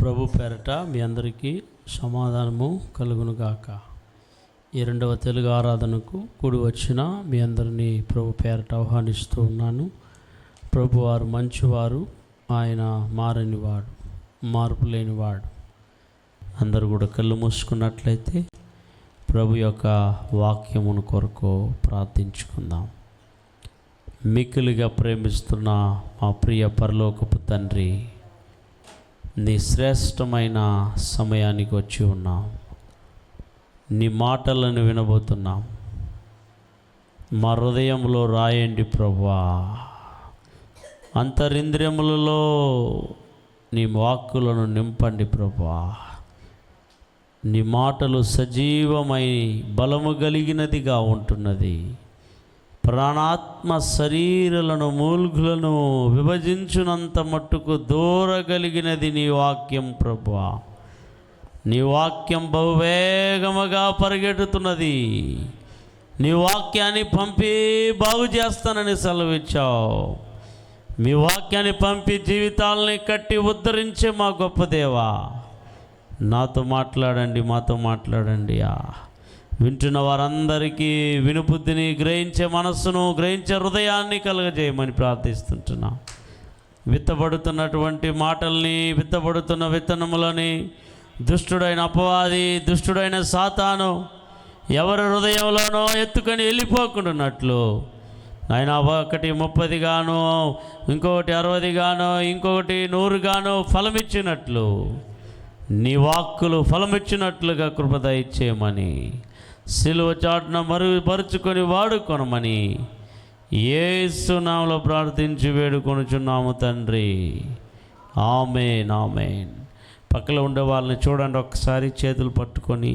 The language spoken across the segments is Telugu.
ప్రభు పేరట మీ అందరికీ సమాధానము కలుగునుగాక. ఈ రెండవ తెలుగు ఆరాధనకు కూడి వచ్చిన మీ అందరినీ ప్రభు పేరట ఆహ్వానిస్తూ ఉన్నాను. ప్రభువారు మంచివారు, ఆయన మారనివాడు, మార్పు లేనివాడు. అందరూ కూడా కళ్ళు మూసుకున్నట్లయితే ప్రభు యొక్క వాక్యమును కొరకు ప్రార్థించుకుందాం. మిక్కిలిగా ప్రేమిస్తున్న మా ప్రియ పరలోకపు తండ్రి, నీ శ్రేష్టమైన సమయానికి వచ్చి ఉన్నాం. నీ మాటలను వినబోతున్నాం. మా హృదయంలో రాయండి ప్రభువా. అంతరింద్రియములలో నీ వాక్కులను నింపండి ప్రభువా. నీ మాటలు సజీవమై బలము కలిగినదిగా ఉంటున్నది. ప్రాణాత్మ శరీరాలను మూల్గులను విభజించునంత మట్టుకు దూరగలిగినది నీ వాక్యం ప్రభువా. నీ వాక్యం బహువేగముగా పరిగెడుతున్నది. నీ వాక్యాన్ని పంపి బాగు చేస్తానని సెలవిచ్చావు. మీ వాక్యాన్ని పంపి జీవితాలని కట్టి ఉద్ధరించే మా గొప్ప దేవా, నాతో మాట్లాడండి, మాతో మాట్లాడండి. వింటున్న వారందరికీ వినుబుద్ధిని, గ్రహించే మనస్సును, గ్రహించే హృదయాన్ని కలుగజేయమని ప్రార్థిస్తుంటున్నాం. విత్తబడుతున్నటువంటి మాటల్ని, విత్తబడుతున్న విత్తనములని దుష్టుడైన అపవాది, దుష్టుడైన సాతాను ఎవరి హృదయంలోనో ఎత్తుకొని వెళ్ళిపోకుండాన్నట్లు ఆయన ఒకటి 30 గాను, ఇంకొకటి 60 గాను, ఇంకొకటి 100 గాను ఫలమిచ్చినట్లు, నీ వాక్కులు ఫలమిచ్చినట్లుగా కృప దయచేయమని, సిలువ చాటున మరుగుపరుచుకొని వాడుకొనమని యేసు నామములో ప్రార్థించి వేడుకొనుచున్నాము తండ్రి. ఆమేన్, ఆమేన్. పక్కన ఉండే వాళ్ళని చూడండి ఒకసారి, చేతులు పట్టుకొని,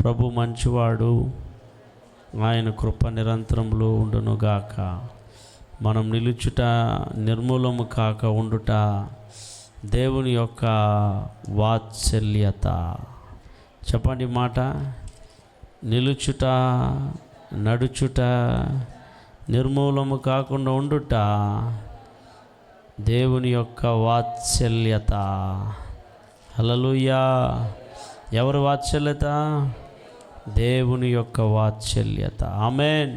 ప్రభు మంచివాడు, ఆయన కృప నిరంతరములో ఉండునుగాక. మనం నిలుచుట, నిర్మూలము కాక ఉండుట దేవుని యొక్క వాత్సల్యత. చెప్పండి మాట. నిలుచుట, నడుచుట, నిర్మూలము కాకుండా ఉండుట దేవుని యొక్క వాత్సల్యత. హల్లెలూయా. ఎవరి వాత్సల్యత? దేవుని యొక్క వాత్సల్యత. ఆమేన్.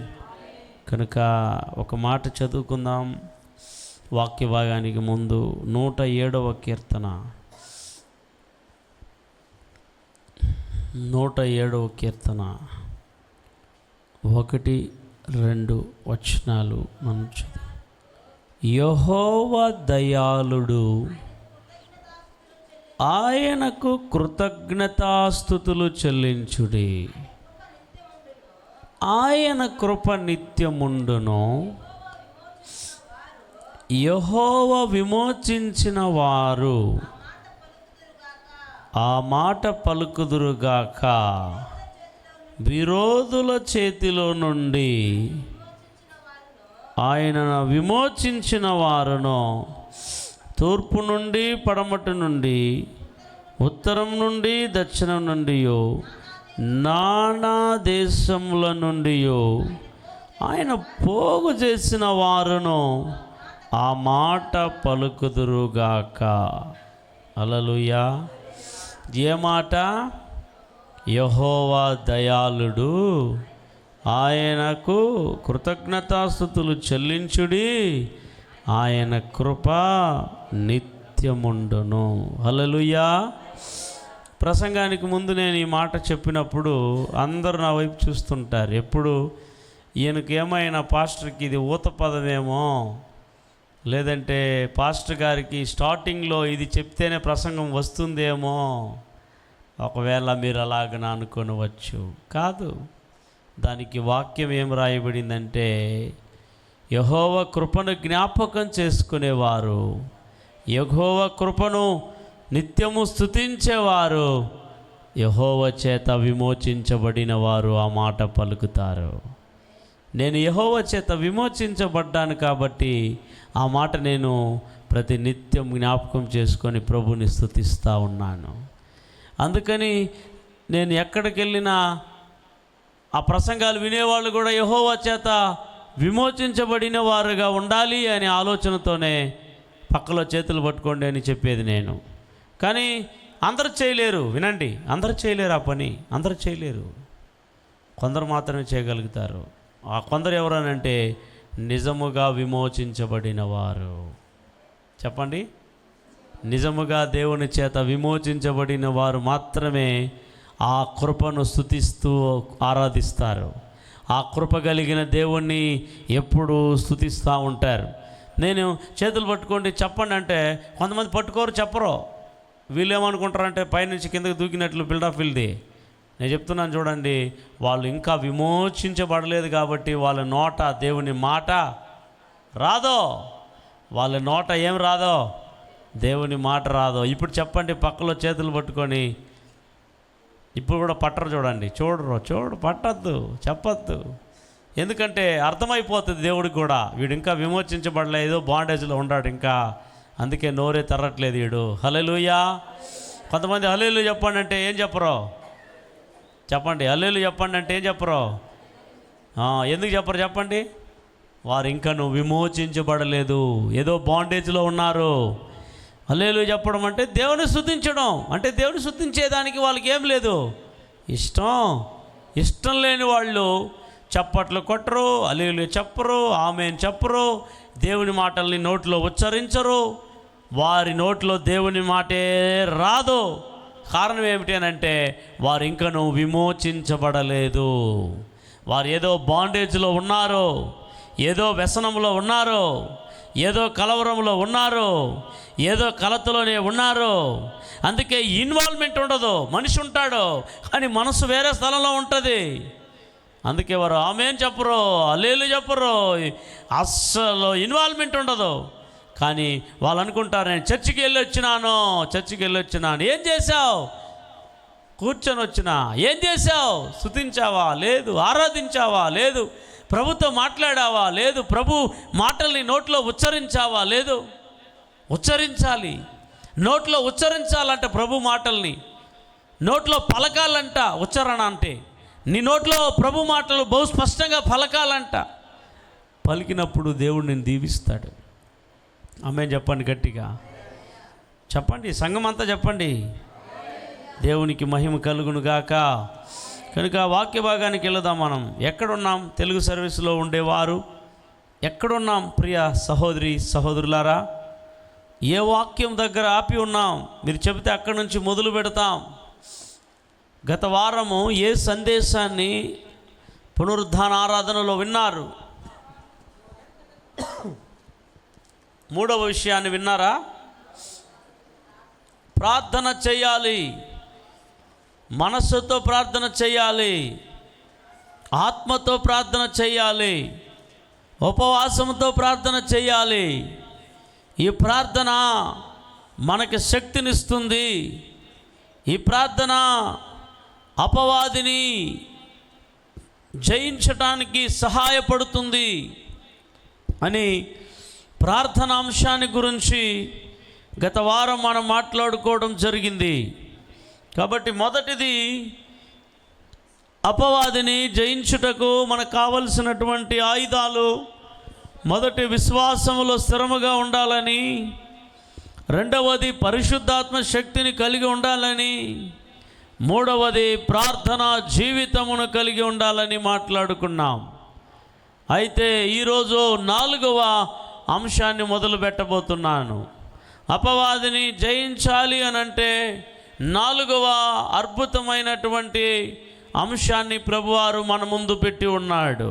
కనుక ఒక మాట చదువుకుందాం వాక్య భాగానికి ముందు. 107వ కీర్తన, 107వ కీర్తన 1-2 వచనాలు మనం చదువు. యెహోవా దయాళుడు, ఆయనకు కృతజ్ఞతాస్తుతులు చెల్లించుడి. ఆయన కృప నిత్యముండును. యెహోవా విమోచించిన వారు ఆ మాట పలుకుదురుగాక. విరోధుల చేతిలో నుండి ఆయన విమోచించిన వారును, తూర్పు నుండి పడమటి నుండి, ఉత్తరం నుండి దక్షిణం నుండి, నానా దేశముల నుండి ఆయన పోగు చేసిన వారును ఆ మాట పలుకుదురుగాక. హల్లెలూయా. ఏ మాట? యెహోవా దయాళుడు, ఆయనకు కృతజ్ఞతాస్తుతులు చెల్లించుడి, ఆయన కృప నిత్యముండును. హల్లెలూయా. ప్రసంగానికి ముందు నేను ఈ మాట చెప్పినప్పుడు అందరూ నా వైపు చూస్తుంటారు. ఎప్పుడు ఈయనకి ఏమైనా పాస్టర్కి ఇది ఊత పదమేమో, లేదంటే పాస్టర్ గారికి స్టార్టింగ్లో ఇది చెప్తేనే ప్రసంగం వస్తుందేమో, ఒకవేళ మీరు అలాగ అనుకోనవచ్చు. కాదు, దానికి వాక్యం ఏం రాయబడిందంటే, యెహోవా కృపను జ్ఞాపకం చేసుకునేవారు, యెహోవా కృపను నిత్యము స్తుతించేవారు, యెహోవా చేత విమోచించబడిన వారు ఆ మాట పలుకుతారు. నేను యెహోవా చేత విమోచించబడ్డాను కాబట్టి ఆ మాట నేను ప్రతి నిత్యం జ్ఞాపకం చేసుకొని ప్రభుని స్తుతిస్తూ ఉన్నాను. అందుకని నేను ఎక్కడికి వెళ్ళినా ఆ ప్రసంగాలు వినేవాళ్ళు కూడా యెహోవా చేత విమోచించబడిన వారుగా ఉండాలి అనే ఆలోచనతోనే పక్కలో చేతులు పట్టుకోండి అని చెప్పేది నేను. కానీ అందరూ చేయలేరు. వినండి, అందరూ చేయలేరు ఆ పని, అందరూ చేయలేరు. కొందరు మాత్రమే చేయగలుగుతారు. ఆ కొందరు ఎవరనంటే నిజముగా విమోచించబడిన వారు. చెప్పండి, నిజముగా దేవుని చేత విమోచించబడిన వారు మాత్రమే ఆ కృపను స్తుతిస్తూ ఆరాధిస్తారు. ఆ కృప కలిగిన దేవుణ్ణి ఎప్పుడూ స్తుతిస్తూ ఉంటారు. నేను చేతులు పట్టుకోండి చెప్పండి అంటే కొంతమంది పట్టుకోరు, చెప్పరు. వీళ్ళు ఏమనుకుంటారంటే పైనుంచి కిందకి దూకినట్లు బిల్డప్ వీళ్ళది. నేను చెప్తున్నాను చూడండి, వాళ్ళు ఇంకా విమోచించబడలేదు కాబట్టి వాళ్ళ నోట దేవుని మాట రాదో. వాళ్ళ నోట ఏం రాదో, దేవుని మాట రాదో. ఇప్పుడు చెప్పండి, పక్కలో చేతులు పట్టుకొని, ఇప్పుడు కూడా పట్టరు చూడండి, చూడు పట్టద్దు, చెప్పద్దు. ఎందుకంటే అర్థమైపోతుంది దేవుడికి కూడా, వీడు ఇంకా విమోచించబడలేదు, బాండేజ్లో ఉన్నాడు ఇంకా, అందుకే నోరే తరట్లేదు వీడు. హల్లెలూయా. కొంతమంది హల్లెలూయా చెప్పండి అంటే ఏం చెప్పరు, చెప్పండి. హల్లెలూయా చెప్పండి అంటే ఏం చెప్పరు, ఎందుకు చెప్పరు చెప్పండి. వారు ఇంకా నువ్వు విమోచించబడలేదు, ఏదో బాండేజ్లో ఉన్నారు. హల్లెలూయా చెప్పడం అంటే దేవుని స్తుతించడం, అంటే దేవుని స్తుతించేదానికి వాళ్ళకి ఏం లేదు, ఇష్టం లేని వాళ్ళు చప్పట్లు కొట్టరు, హల్లెలూయా చెప్పరు, ఆమేన్ చెప్పరు, దేవుని మాటల్ని నోట్లో ఉచ్చరించరు. వారి నోట్లో దేవుని మాటే రాదు. కారణం ఏమిటి అని అంటే వారు ఇంకనూ విమోచించబడలేదు. వారు ఏదో బాండేజ్లో ఉన్నారు, ఏదో వ్యసనంలో ఉన్నారు, ఏదో కలవరంలో ఉన్నారు, ఏదో కలతలోనే ఉన్నారు. అందుకే ఇన్వాల్వ్మెంట్ ఉండదు. మనిషి ఉంటాడు కానీ మనసు వేరే స్థలంలో ఉంటుంది. అందుకే వారు ఆమేన్ చెప్పరు, హల్లెలూయా చెప్పరు, అస్సలు ఇన్వాల్వ్మెంట్ ఉండదు. కానీ వాళ్ళు అనుకుంటారు, నేను చర్చికి వెళ్ళి వచ్చినాను. ఏం చేశావు? కూర్చొని వచ్చినా. ఏం చేశావు? స్తుతించావా? లేదు. ఆరాధించావా? లేదు. ప్రభుతో మాట్లాడావా? లేదు. ప్రభు మాటల్ని నోట్లో ఉచ్చరించావా? లేదు. ఉచ్చరించాలి. నోట్లో ఉచ్చరించాలంట ప్రభు మాటల్ని, నోట్లో పలకాలంట. ఉచ్చారణ అంటే నీ నోట్లో ప్రభు మాటలు బహు స్పష్టంగా పలకాలంట. పలికినప్పుడు దేవుడు నిన్ను దీవిస్తాడు. ఆమేన్ చెప్పండి, గట్టిగా చెప్పండి, సంఘం అంతా చెప్పండి. దేవునికి మహిమ కలుగును గాక. కనుక వాక్య భాగానికి వెళదాం. మనం ఎక్కడున్నాం? తెలుగు సర్వీసులో ఉండేవారు ఎక్కడున్నాం? ప్రియ సహోదరి సహోదరులారా, ఏ వాక్యం దగ్గర ఆపి ఉన్నాం? మీరు చెబితే అక్కడి నుంచి మొదలు పెడతాం. గత వారము ఏ సందేశాన్ని పునరుద్ధాన ఆరాధనలో విన్నారు? 3వ విషయాన్ని విన్నారా? ప్రార్థన చేయాలి, మనస్సుతో ప్రార్థన చేయాలి, ఆత్మతో ప్రార్థన చేయాలి, ఉపవాసంతో ప్రార్థన చేయాలి. ఈ ప్రార్థన మనకి శక్తినిస్తుంది. ఈ ప్రార్థన అపవాదిని జయించటానికి సహాయపడుతుంది అని ప్రార్థన అంశాన్ని గురించి గత వారం మనం మాట్లాడుకోవడం జరిగింది. కాబట్టి మొదటిది, అపవాదిని జయించుటకు మనకు కావలసినటువంటి ఆయుధాలు, మొదటి విశ్వాసములో స్థిరముగా ఉండాలని, రెండవది పరిశుద్ధాత్మ శక్తిని కలిగి ఉండాలని, మూడవది ప్రార్థనా జీవితమును కలిగి ఉండాలని మాట్లాడుకున్నాం. అయితే ఈరోజు 4వ అంశాన్ని మొదలు పెట్టబోతున్నాను. అపవాదిని జయించాలి అనంటే 4వ అద్భుతమైనటువంటి అంశాన్ని ప్రభువారు మన ముందు పెట్టి ఉన్నాడు.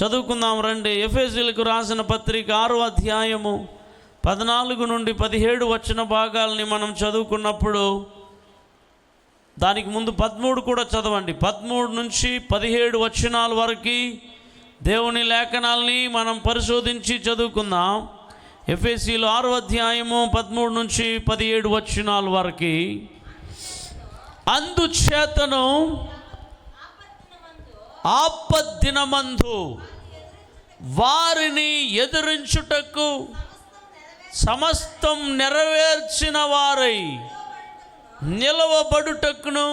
చదువుకుందాం రండి. ఎఫెసీయులకు రాసిన పత్రిక 6వ అధ్యాయము 14 నుండి 17 వచ్చిన భాగాల్ని మనం చదువుకున్నప్పుడు, దానికి ముందు 13 కూడా చదవండి. 13 నుంచి 17 వచనాల వరకు దేవుని లేఖనాల్ని మనం పరిశోధించి చదువుకుందాం. ఎఫెసీయులు 6వ అధ్యాయము 13 నుంచి 17 వచనాల వరకు. అందుచేతను ఆపద్దినమందు వారిని ఎదిరించుటకు సమస్తం నెరవేర్చిన వారై నిలవబడుటకును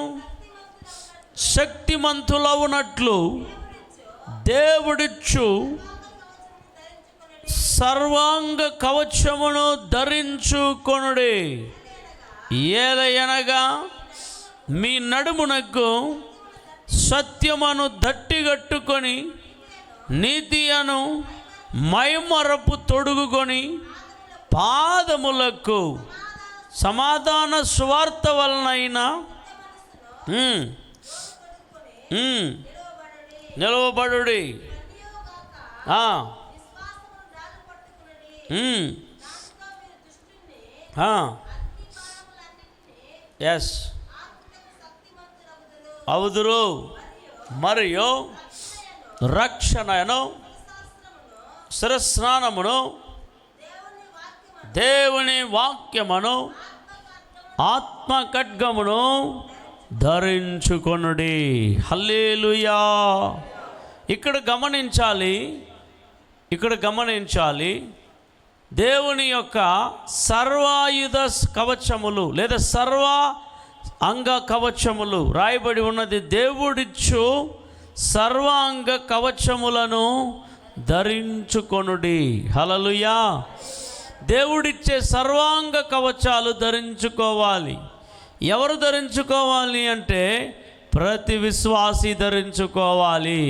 శక్తిమంతులవునట్లు దేవుడిచ్చు సర్వాంగ కవచమును ధరించుకొనుడి. ఏదయనగా మీ నడుమునకు సత్యమును దట్టిగట్టుకొని నీతి అను మైమరపు తొడుగుకొని పాదములకు సమాధాన స్వార్థ వలనైన నిలవబడుడి. ఎస్ అవుదురు. మరియు రక్షణను శిరస్నానమును దేవుని వాక్యమును ఆత్మ ఖడ్గమును ధరించుకొనుడి. హల్లెలూయా. ఇక్కడ గమనించాలి దేవుని యొక్క సర్వాయుధ కవచములు లేదా సర్వ అంగ కవచములు రాయబడి ఉన్నది. దేవుడిచ్చు సర్వాంగ కవచములను ధరించుకొనుడి. హల్లెలూయా. దేవుడిచ్చే సర్వాంగ కవచాలు ధరించుకోవాలి. ఎవరు ధరించుకోవాలి అంటే ప్రతి విశ్వాసి ధరించుకోవాలి.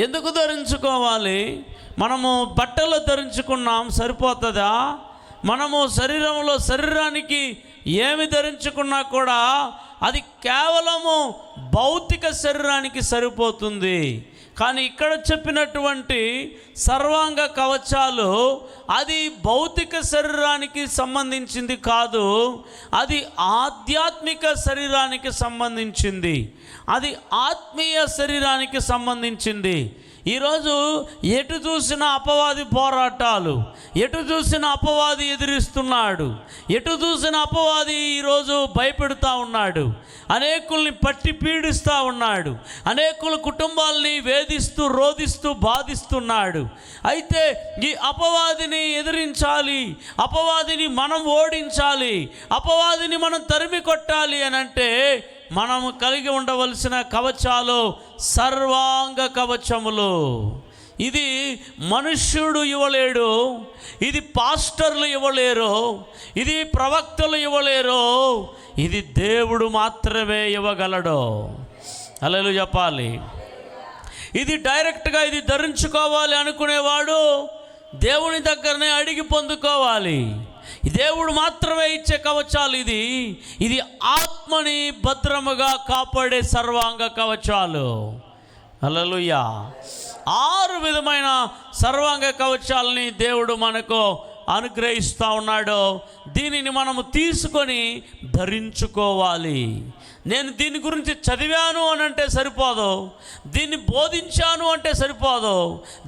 ఎందుకు ధరించుకోవాలి? మనము బట్టలు ధరించుకున్నాం సరిపోతుందా? మనము శరీరానికి ఏమి ధరించుకున్నా కూడా అది కేవలము భౌతిక శరీరానికి సరిపోతుంది. కానీ ఇక్కడ చెప్పినటువంటి సర్వాంగ కవచాలు అది భౌతిక శరీరానికి సంబంధించింది కాదు, అది ఆధ్యాత్మిక శరీరానికి సంబంధించింది, అది ఆత్మీయ శరీరానికి సంబంధించింది. ఈరోజు ఎటు చూసిన అపవాది పోరాటాలు, ఎటు చూసిన అపవాది ఎదిరిస్తున్నాడు, ఎటు చూసిన అపవాది ఈరోజు భయపెడుతూ ఉన్నాడు, అనేకుల్ని పట్టి పీడిస్తూ ఉన్నాడు, అనేకుల కుటుంబాలని వేధిస్తూ రోధిస్తూ బాధిస్తున్నాడు. అయితే ఈ అపవాదిని ఎదిరించాలి, అపవాదిని మనం ఓడించాలి, అపవాదిని మనం తరిమి కొట్టాలి అని అంటే మనము కలిగి ఉండవలసిన కవచాలు సర్వాంగ కవచములు. ఇది మనుష్యుడు ఇవ్వలేడు, ఇది పాస్టర్లు ఇవ్వలేరు, ఇది ప్రవక్తలు ఇవ్వలేరు, ఇది దేవుడు మాత్రమే ఇవ్వగలడు. హల్లెలూయా చెప్పాలి. ఇది డైరెక్ట్గా ఇది ధరించుకోవాలి అనుకునేవాడు దేవుని దగ్గరనే అడిగి పొందుకోవాలి. దేవుడు మాత్రమే ఇచ్చే కవచాలు. ఇది ఆత్మని భద్రముగా కాపాడే సర్వాంగ కవచాలు. హల్లెలూయా. 6 విధమైన సర్వాంగ కవచాలని దేవుడు మనకు అనుగ్రహిస్తూ ఉన్నాడు. దీనిని మనము తీసుకొని ధరించుకోవాలి. నేను దీని గురించి చదివాను అని అంటే సరిపోదు, దీన్ని బోధించాను అంటే సరిపోదు,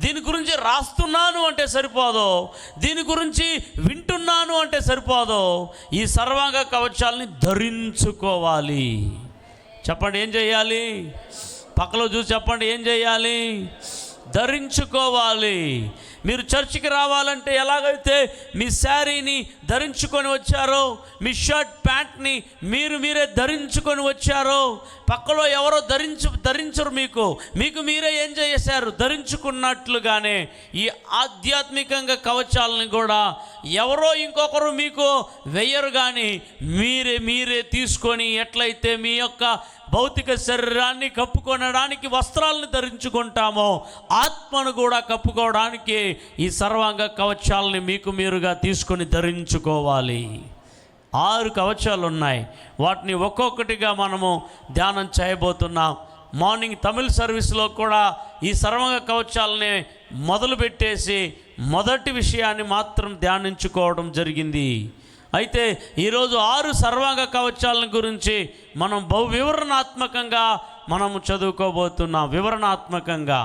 దీని గురించి రాస్తున్నాను అంటే సరిపోదు, దీని గురించి వింటున్నాను అంటే సరిపోదు. ఈ సర్వాంగ కవచాలని ధరించుకోవాలి. చెప్పండి ఏం చేయాలి? పక్కలో చూసి చెప్పండి ఏం చేయాలి? ధరించుకోవాలి. మీరు చర్చికి రావాలంటే ఎలాగైతే మీ శారీని ధరించుకొని వచ్చారో, మీ షర్ట్ ప్యాంట్ని మీరే ధరించుకొని వచ్చారో, పక్కలో ఎవరో ధరించరు, మీకు మీరే ఏం చేశారు? ధరించుకున్నట్లుగానే ఈ ఆధ్యాత్మికంగా కవచాలని కూడా ఎవరో ఇంకొకరు మీకు వెయ్యరు, కానీ మీరే తీసుకొని ఎట్లయితే మీ యొక్క భౌతిక శరీరాన్ని కప్పుకొనడానికి వస్త్రాలను ధరించుకుంటామో, ఆత్మను కూడా కప్పుకోవడానికి ఈ సర్వాంగ కవచాలని మీకు మీరుగా తీసుకొని ధరించుకోవాలి. 6 కవచాలు ఉన్నాయి. వాటిని ఒక్కొక్కటిగా మనము ధ్యానం చేయబోతున్నాం. మార్నింగ్ తమిళ సర్వీస్లో కూడా ఈ సర్వాంగ కవచాలని మొదలుపెట్టేసి మొదటి విషయాన్ని మాత్రం ధ్యానించుకోవడం జరిగింది. అయితే ఈరోజు 6 సర్వాంగ కవచాలను గురించి మనం వివరణాత్మకంగా మనము చదువుకోబోతున్నాం. వివరణాత్మకంగా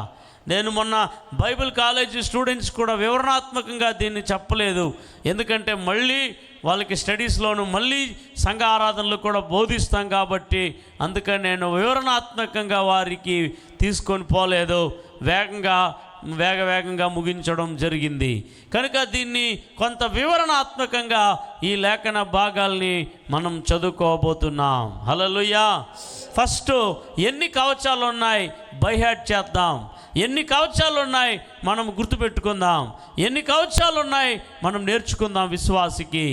నేను మొన్న బైబిల్ కాలేజీ స్టూడెంట్స్ కూడా వివరణాత్మకంగా దీన్ని చెప్పలేదు, ఎందుకంటే మళ్ళీ వాళ్ళకి స్టడీస్లోను మళ్ళీ సంఘ ఆరాధనలు కూడా బోధిస్తాం కాబట్టి అందుకని నేను వివరణాత్మకంగా వారికి తీసుకొని పోలేదు, వేగంగా ముగించడం జరిగింది. కనుక దీన్ని కొంత వివరణాత్మకంగా ఈ లేఖన భాగాల్ని మనం చదువుకోబోతున్నాం. హల్లెలూయా. ఫస్ట్ ఎన్ని కవచాలు ఉన్నాయి బై హార్ట్ చేద్దాం. ఎన్ని కవచాలు ఉన్నాయి మనం గుర్తుపెట్టుకుందాం. ఎన్ని కవచాలు ఉన్నాయి మనం నేర్చుకుందాం. విశ్వాసికి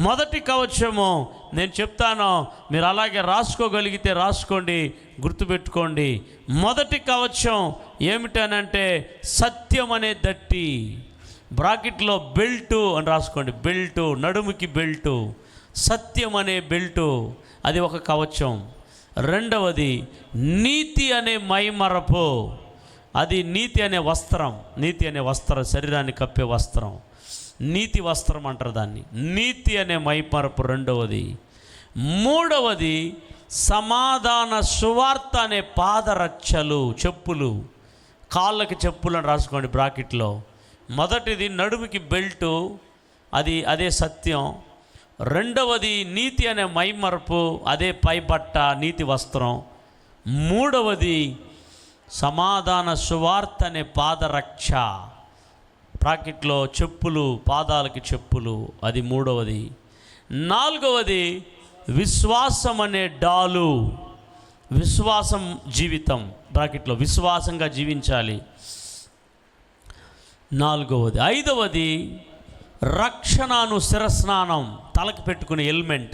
మొదటి కవచము నేను చెప్తాను, మీరు అలాగే రాసుకోగలిగితే రాసుకోండి, గుర్తుపెట్టుకోండి. మొదటి కవచం ఏమిటనంటే సత్యం అనే దట్టి. బ్రాకెట్లో బెల్టు అని రాసుకోండి. బెల్టు, నడుముకి బెల్టు, సత్యం అనే బెల్టు, అది ఒక కవచం. రెండవది నీతి అనే మైమరపు, అది నీతి అనే వస్త్రం. నీతి అనే వస్త్రం, శరీరాన్ని కప్పే వస్త్రం, నీతి వస్త్రం అంటారు దాన్ని. నీతి అనే మైమరపు రెండవది. మూడవది సమాధాన సువార్త అనే పాదరక్షలు, చెప్పులు, కాళ్ళకి చెప్పులు అని రాసుకోండి బ్రాకెట్లో. మొదటిది నడుముకి బెల్టు, అదే సత్యం. రెండవది నీతి అనే మైమరపు, అదే పైబట్ట, నీతి వస్త్రం. మూడవది సమాధాన సువార్త అనే పాదరక్ష, బ్రాకెట్లో చెప్పులు, పాదాలకి చెప్పులు, అది మూడవది. నాలుగవది విశ్వాసం అనే డాలు, విశ్వాసం జీవితం, బ్రాకెట్లో విశ్వాసంగా జీవించాలి, నాలుగవది. ఐదవది రక్షణను శిరస్నానం, తలకు పెట్టుకునే హెల్మెట్.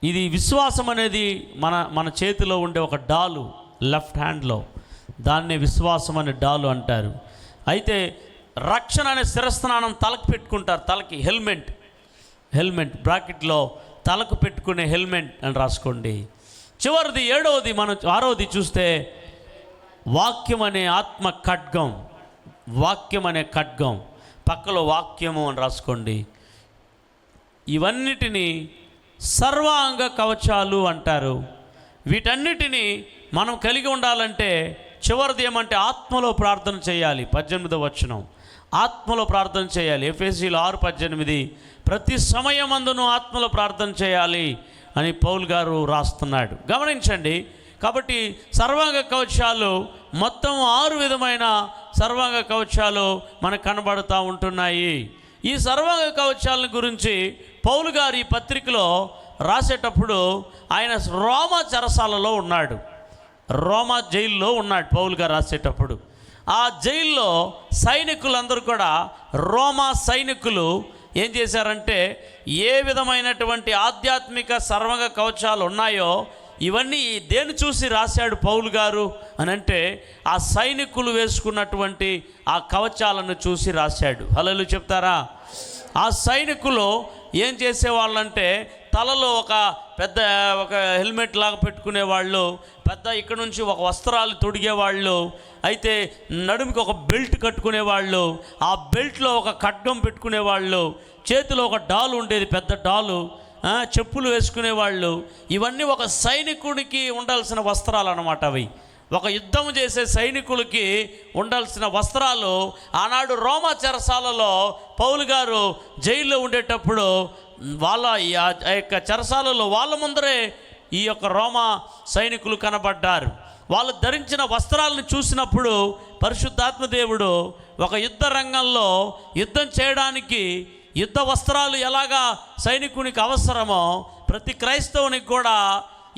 ఇది విశ్వాసం అనేది మన చేతిలో ఉండే ఒక డాలు, లెఫ్ట్ హ్యాండ్లో, దాన్నే విశ్వాసం అనే డాలు అంటారు. అయితే రక్షణ అనే శిరస్నానం తలకు పెట్టుకుంటారు, తలకి హెల్మెట్ బ్రాకెట్లో తలకు పెట్టుకునే హెల్మెట్ అని రాసుకోండి. చివరిది ఏడవది, ఆరవది చూస్తే వాక్యం అనే ఆత్మ ఖడ్గం, వాక్యం అనే ఖడ్గం, పక్కలో వాక్యము అని రాసుకోండి. ఇవన్నిటినీ సర్వాంగ కవచాలు అంటారు. వీటన్నిటినీ మనం కలిగి ఉండాలంటే చివరిది ఏమంటే ఆత్మలో ప్రార్థన చేయాలి. 18వ వచనం, ఆత్మలో ప్రార్థన చేయాలి. ఎఫెసీయులు 6:18, ప్రతి సమయమందును ఆత్మలో ప్రార్థన చేయాలి అని పౌలు గారు రాస్తున్నాడు. గమనించండి. కాబట్టి సర్వాంగ కవచాలు మొత్తం 6 విధమైన సర్వాంగ కవచాలు మనకు కనబడుతూ ఉంటున్నాయి. ఈ సర్వాంగ కవచాల గురించి పౌలు గారు ఈ పత్రికలో రాసేటప్పుడు ఆయన రోమా చెరసాలలో ఉన్నాడు, రోమా జైల్లో ఉన్నాడు పౌలు గారు రాసేటప్పుడు. ఆ జైల్లో సైనికులందరూ కూడా, రోమా సైనికులు ఏం చేశారంటే ఏ విధమైనటువంటి ఆధ్యాత్మిక సర్వాంగ కవచాలు ఉన్నాయో ఇవన్నీ దేన్ని చూసి రాశాడు పౌలు గారు అని అంటే ఆ సైనికులు వేసుకున్నటువంటి ఆ కవచాలను చూసి రాశాడు. హల్లెలూయా చెప్తారా? ఆ సైనికులు ఏం చేసేవాళ్ళంటే తలలో ఒక హెల్మెట్ లాగా పెట్టుకునేవాళ్ళు, పెద్ద ఇక్కడ నుంచి ఒక వస్త్రాలు తొడిగేవాళ్ళు, అయితే నడుముకి ఒక బెల్ట్ కట్టుకునేవాళ్ళు, ఆ బెల్ట్లో ఒక ఖడ్గం పెట్టుకునేవాళ్ళు, చేతిలో ఒక డాలు ఉండేది, పెద్ద డాలు, చెప్పులు వేసుకునేవాళ్ళు. ఇవన్నీ ఒక సైనికుడికి ఉండాల్సిన వస్త్రాలు అన్నమాట. అవి ఒక యుద్ధం చేసే సైనికులకి ఉండాల్సిన వస్త్రాలు. ఆనాడు రోమా చెరసాలలో పౌలు గారు జైల్లో ఉండేటప్పుడు వాళ్ళ యొక్క చెరసాలలో వాళ్ళ ముందరే ఈ యొక్క రోమా సైనికులు కనబడ్డారు. వాళ్ళు ధరించిన వస్త్రాలను చూసినప్పుడు పరిశుద్ధాత్మ దేవుడు ఒక యుద్ధ రంగంలో యుద్ధం చేయడానికి యుద్ధ వస్త్రాలు ఎలాగా సైనికునికి అవసరమో ప్రతి క్రైస్తవునికి కూడా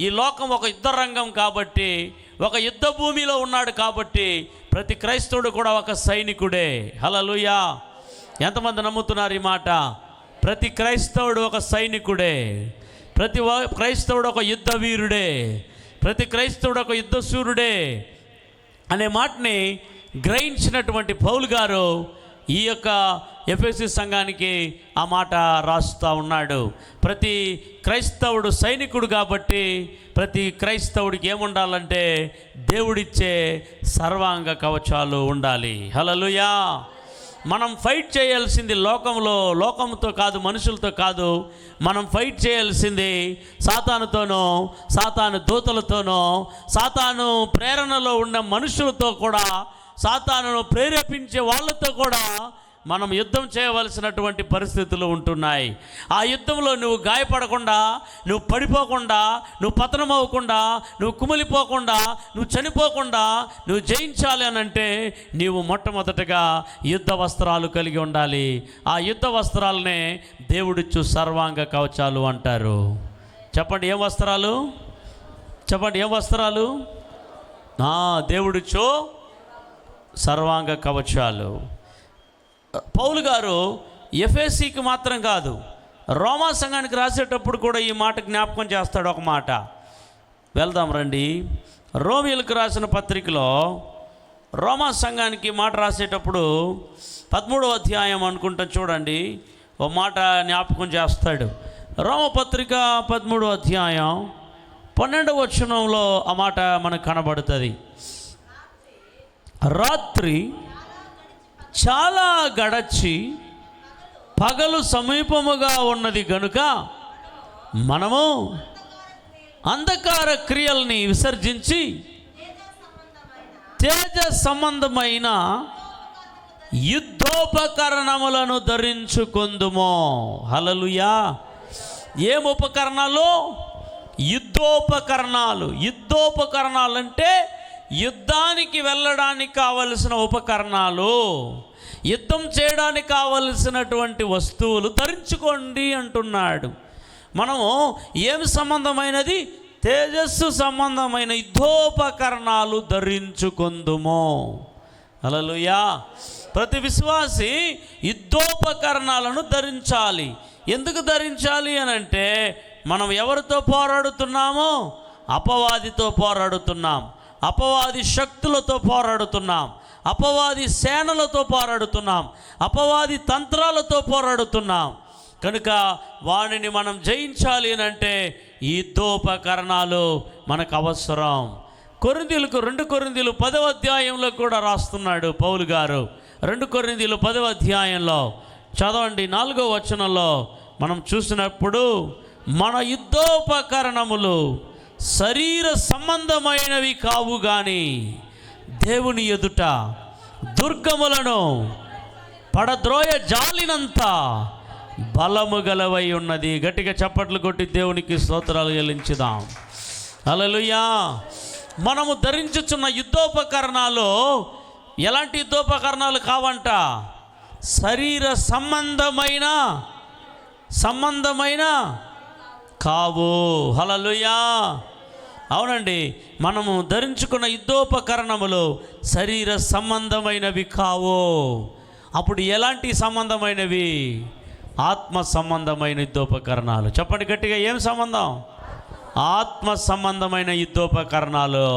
ఈ లోకం ఒక యుద్ధ రంగం కాబట్టి, ఒక యుద్ధ భూమిలో ఉన్నాడు కాబట్టి ప్రతి క్రైస్తవుడు కూడా ఒక సైనికుడే. హల్లెలూయా! ఎంతమంది నమ్ముతున్నారు ఈ మాట? ప్రతి క్రైస్తవుడు ఒక సైనికుడే, ప్రతి క్రైస్తవుడు ఒక యుద్ధ వీరుడే, ప్రతి క్రైస్తవుడు ఒక యుద్ధ శూరుడే అనే మాటని గ్రహించినటువంటి పౌలు గారు ఈ యొక్క ఎఫెసీ సంఘానికి ఆ మాట రాస్తూ ఉన్నాడు. ప్రతి క్రైస్తవుడు సైనికుడు కాబట్టి ప్రతి క్రైస్తవుడికి ఏముండాలంటే దేవుడిచ్చే సర్వాంగ కవచాలు ఉండాలి. హల్లెలూయా! మనం ఫైట్ చేయాల్సింది లోకంతో కాదు, మనుషులతో కాదు. మనం ఫైట్ చేయాల్సింది సాతానుతోనో, సాతాను దూతలతోనో, సాతాను ప్రేరణలో ఉన్న మనుషులతో కూడా, సాతానును ప్రేరేపించే వాళ్ళతో కూడా మనం యుద్ధం చేయవలసినటువంటి పరిస్థితులు ఉంటున్నాయి. ఆ యుద్ధంలో నువ్వు గాయపడకుండా, నువ్వు పడిపోకుండా, నువ్వు పతనమవ్వకుండా, నువ్వు కుమిలిపోకుండా, నువ్వు చనిపోకుండా నువ్వు జయించాలి అని అంటే నీవు మొట్టమొదటగా యుద్ధ వస్త్రాలు కలిగి ఉండాలి. ఆ యుద్ధ వస్త్రాలనే దేవుడిచ్చు సర్వాంగ కవచాలు అంటారు. చెప్పండి ఏం వస్త్రాలు? చెప్పండి ఏం వస్త్రాలు? దేవుడిచ్చు సర్వాంగ కవచాలు. పౌలు గారు ఎఫెసీకి మాత్రం కాదు, రోమా సంఘానికి రాసేటప్పుడు కూడా ఈ మాట జ్ఞాపకం చేస్తాడు. ఒక మాట వెళ్దాం రండి. రోమీయులకు రాసిన పత్రికలో రోమా సంఘానికి మాట రాసేటప్పుడు 13వ అధ్యాయం అనుకుంటా, చూడండి, ఓ మాట జ్ఞాపకం చేస్తాడు. రోమపత్రిక 13వ అధ్యాయం 12వ వచనంలో ఆ మాట మనకు కనబడుతుంది. రాత్రి చాలా గడచి పగలు సమీపముగా ఉన్నది గనుక మనము అంధకార క్రియల్ని విసర్జించి తేజ సంబంధమైన యుద్ధోపకరణములను ధరించుకొందుము. హల్లెలూయా. ఏం ఉపకరణాలు? యుద్ధోపకరణాలు. యుద్ధోపకరణాలు అంటే యుద్ధానికి వెళ్ళడానికి కావలసిన ఉపకరణాలు, యుద్ధం చేయడానికి కావలసినటువంటి వస్తువులు ధరించుకోండి అంటున్నాడు. మనము ఏమి సంబంధమైనది? తేజస్సు సంబంధమైన యుద్ధోపకరణాలు ధరించుకొందుము. హల్లెలూయా. ప్రతి విశ్వాసి యుద్ధోపకరణాలను ధరించాలి. ఎందుకు ధరించాలి అని అంటే, మనం ఎవరితో పోరాడుతున్నామో? అపవాదితో పోరాడుతున్నాం, అపవాది శక్తులతో పోరాడుతున్నాం, అపవాది సేనలతో పోరాడుతున్నాం, అపవాది తంత్రాలతో పోరాడుతున్నాం. కనుక వానిని మనం జయించాలి అని అంటే ఈ యుద్ధోపకరణాలు మనకు అవసరం. కొరింథీయులకు 2 కొరింథీయులు 10వ అధ్యాయంలో కూడా రాస్తున్నాడు పౌలు గారు. 2 కొరింథీయులు 10వ అధ్యాయంలో చదవండి, 4వ వచనంలో మనం చూసినప్పుడు, మన యుద్ధోపకరణములు శరీర సంబంధమైనవి కావు గాని దేవుని ఎదుట దుర్గములను పడద్రోయ జాలినంత బలము గలవై ఉన్నది. గట్టిగా చప్పట్లు కొట్టి దేవునికి స్తోత్రాలు చెల్లించుదాం. హల్లెలూయా. మనము ధరించుచున్న యుద్ధోపకరణాలు ఎలాంటి యుద్ధోపకరణాలు కావంట? శరీర సంబంధమైన కావు. హల్లెలూయా. అవునండి, మనము ధరించుకున్న యుద్ధోపకరణములు శరీర సంబంధమైనవి కావు. అప్పుడు ఎలాంటి సంబంధమైనవి? ఆత్మ సంబంధమైన యుద్ధోపకరణాలు. చెప్పండి గట్టిగా, ఏం సంబంధం? ఆత్మ సంబంధమైన యుద్ధోపకరణాలు.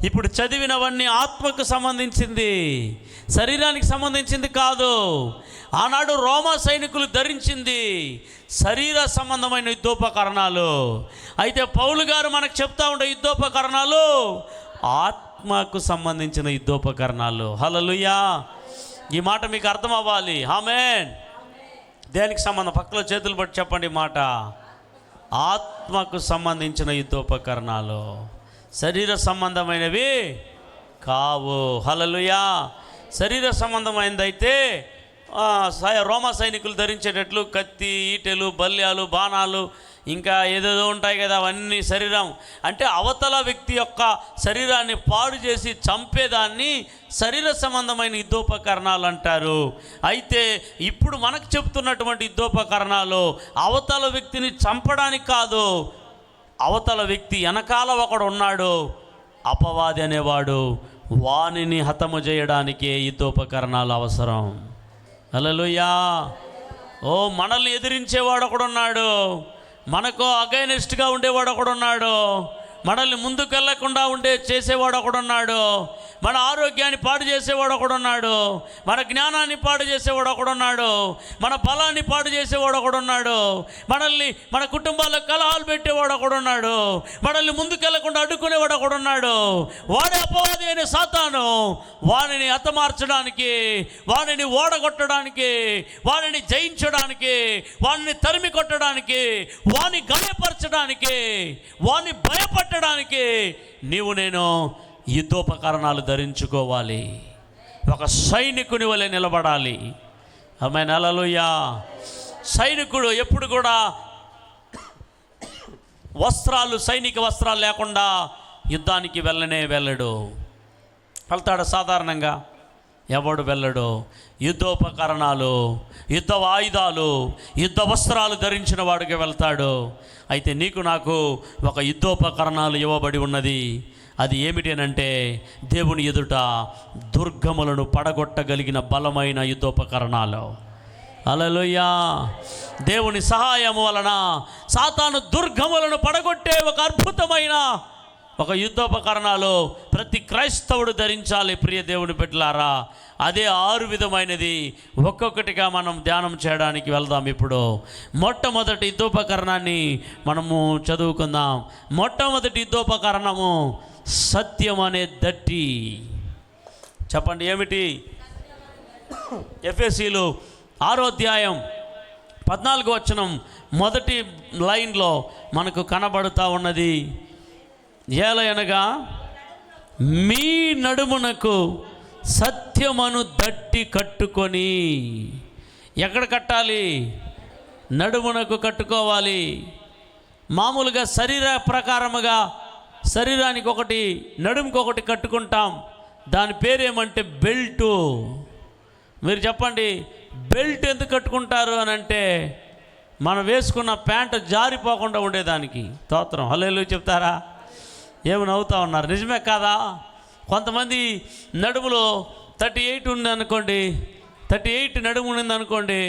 ఇప్పుడు చదివినవన్నీ ఆత్మకు సంబంధించింది, శరీరానికి సంబంధించింది కాదు. ఆనాడు రోమా సైనికులు ధరించింది శరీర సంబంధమైన యుద్ధోపకరణాలు. అయితే పౌలు గారు మనకు చెప్తా ఉండే యుద్ధోపకరణాలు ఆత్మకు సంబంధించిన యుద్ధోపకరణాలు. హల్లెలూయా. ఈ మాట మీకు అర్థం అవ్వాలి. ఆమేన్. దేనికి సంబంధం? పక్కలో చేతులు పట్టి చెప్పండి మాట. ఆత్మకు సంబంధించిన యుద్ధోపకరణాలు, శరీర సంబంధమైనవి కావు. హల్లెలూయా. శరీర సంబంధమైనదైతే రోమా సైనికులు ధరించేటట్లు కత్తి, ఈటెలు, బల్యాలు, బాణాలు, ఇంకా ఏదేదో ఉంటాయి కదా, అవన్నీ శరీరం అంటే అవతల వ్యక్తి యొక్క శరీరాన్ని పాడు చేసి చంపేదాన్ని శరీర సంబంధమైన యుద్ధోపకరణాలు అంటారు. అయితే ఇప్పుడు మనకు చెప్తున్నటువంటి యుద్ధోపకరణాలు అవతల వ్యక్తిని చంపడానికి కాదు, అవతల వ్యక్తి వెనకాల ఒకడు ఉన్నాడు, అపవాది అనేవాడు, వానిని హతము చేయడానికి యుద్ధోపకరణాలు అవసరం. హల్లెలూయా. ఓ, మనల్ని ఎదిరించేవాడు ఒకడున్నాడు, మనకు అగైనెస్ట్గా ఉండేవాడు ఒకడున్నాడు, మనల్ని ముందుకు వెళ్లకుండా చేసేవాడు ఒకడున్నాడు, మన ఆరోగ్యాన్ని పాడు చేసేవాడు ఒకడున్నాడు, మన జ్ఞానాన్ని పాడు చేసేవాడు ఒకడున్నాడు, మన బలాన్ని పాడు చేసేవాడు ఒకడున్నాడు, మనల్ని మన కుటుంబాల్లో కలహాలు పెట్టేవాడు ఒకడున్నాడు, మనల్ని ముందుకు వెళ్లకుండా అడ్డుకునేవాడు ఒకడున్నాడు. వాడే అపవాది అయిన సాతాను. వానిని హతమార్చడానికి, వానిని ఓడగొట్టడానికి, వానిని జయించడానికి, వానిని తరిమి కొట్టడానికి, వాని గాయపరచడానికి, వాని భయపట్టడానికి నీవు నేను యుద్ధోపకరణాలు ధరించుకోవాలి. ఒక సైనికుని వలె నిలబడాలి. ఆమేన్. హల్లెలూయా. సైనికుడు ఎప్పుడు కూడా సైనిక వస్త్రాలు లేకుండా యుద్ధానికి వెళ్ళడు. వెళ్తాడు సాధారణంగా ఎవడు వెళ్ళడు. యుద్ధోపకరణాలు, యుద్ధ ఆయుధాలు, యుద్ధ వస్త్రాలు ధరించిన వాడికి వెళ్తాడు. అయితే నీకు నాకు ఒక యుద్ధోపకరణాలు ఇవ్వబడి ఉన్నది. అది ఏమిటి అనంటే దేవుని ఎదుట దుర్గములను పడగొట్టగలిగిన బలమైన యుద్ధోపకరణాలు. హల్లెలూయా. దేవుని సహాయము వలన సాతాను దుర్గములను పడగొట్టే ఒక అద్భుతమైన ఒక యుద్ధోపకరణాలు ప్రతి క్రైస్తవుడు ధరించాలి. ప్రియ దేవుని బిడ్డలారా, అదే 6 విధమైనది. ఒక్కొక్కటిగా మనం ధ్యానం చేయడానికి వెళ్దాం. ఇప్పుడు మొట్టమొదటి యుద్ధోపకరణాన్ని మనము చదువుకుందాం. మొట్టమొదటి యుద్ధోపకరణము సత్యం అనే దట్టి. చెప్పండి, ఏమిటి? ఎఫెసీలు 6వ అధ్యాయం 14వ వచనం మొదటి లైన్లో మనకు కనబడుతూ ఉన్నది. ఏలయనగా మీ నడుమునకు సత్యమను దట్టి కట్టుకొని. ఎక్కడ కట్టాలి? నడుమునకు కట్టుకోవాలి. మామూలుగా శరీర ప్రకారముగా శరీరానికి ఒకటి, నడుముకి ఒకటి కట్టుకుంటాం. దాని పేరేమంటే బెల్టు. మీరు చెప్పండి, బెల్ట్ ఎందుకు కట్టుకుంటారు అని అంటే మనం వేసుకున్న ప్యాంటు జారిపోకుండా ఉండేదానికి. స్తోత్రం, హల్లెలూయా చెప్తారా? ఏమి నవ్వుతూ ఉన్నారు? నిజమే కాదా? కొంతమంది నడుములో 38 ఉంది అనుకోండి, 38 నడుము ఉంది అనుకోండి,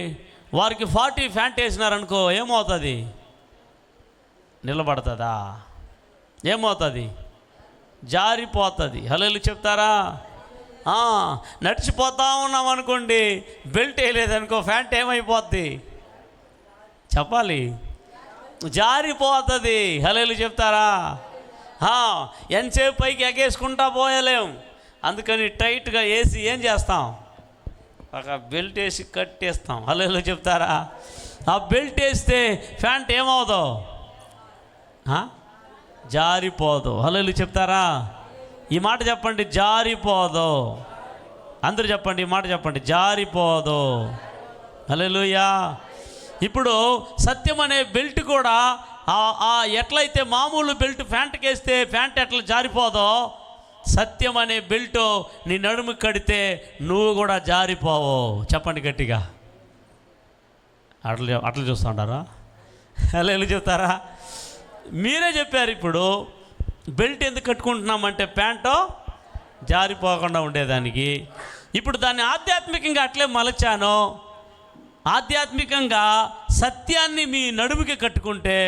వారికి 40 ప్యాంట్ వేసినారనుకో, ఏమవుతుంది? నిలబడుతుందా? ఏమవుతుంది? జారిపోతుంది. హల్లెలూయా చెప్తారా? నడిచిపోతా ఉన్నాం అనుకోండి, బెల్ట్ వేయలేదనుకో, ప్యాంట్ ఏమైపోద్ది? చెప్పాలి, జారిపోతుంది. హల్లెలూయా చెప్తారా? ఎంతసేపు పైకి ఎగేసుకుంటా పోయలేం. అందుకని టైట్గా వేసి ఏం చేస్తాం? ఒక బెల్ట్ వేసి కట్టేస్తాం. హల్లెలూయా చెప్తారా? ఆ బెల్ట్ వేస్తే ప్యాంట్ ఏమవుదో? జారిపోదు. హల్లెలూయా చెప్తారా? ఈ మాట చెప్పండి, జారిపోదు. అందరూ చెప్పండి, ఈ మాట చెప్పండి, జారిపోదు. హల్లెలూయా. ఇప్పుడు సత్యం అనే బెల్ట్ కూడా ఎట్లయితే మామూలు బెల్ట్ ప్యాంట్కి వేస్తే ప్యాంట్ ఎట్లా జారిపోదో, సత్యం అనే బెల్ట్ నీ నడుము కడితే నువ్వు కూడా జారిపోవు. చెప్పండి గట్టిగా. అట్లా చూస్తూ ఉంటారా? హల్లెలూయా చెప్తారా? మీరే చెప్పారు. ఇప్పుడు బెల్ట్ ఎందుకు కట్టుకుంటున్నామంటే ప్యాంటు జారిపోకుండా ఉండేదానికి. ఇప్పుడు దాన్ని ఆధ్యాత్మికంగా అట్లే మలచాను. ఆధ్యాత్మికంగా సత్యాన్ని మీ నడుముకి కట్టుకుంటే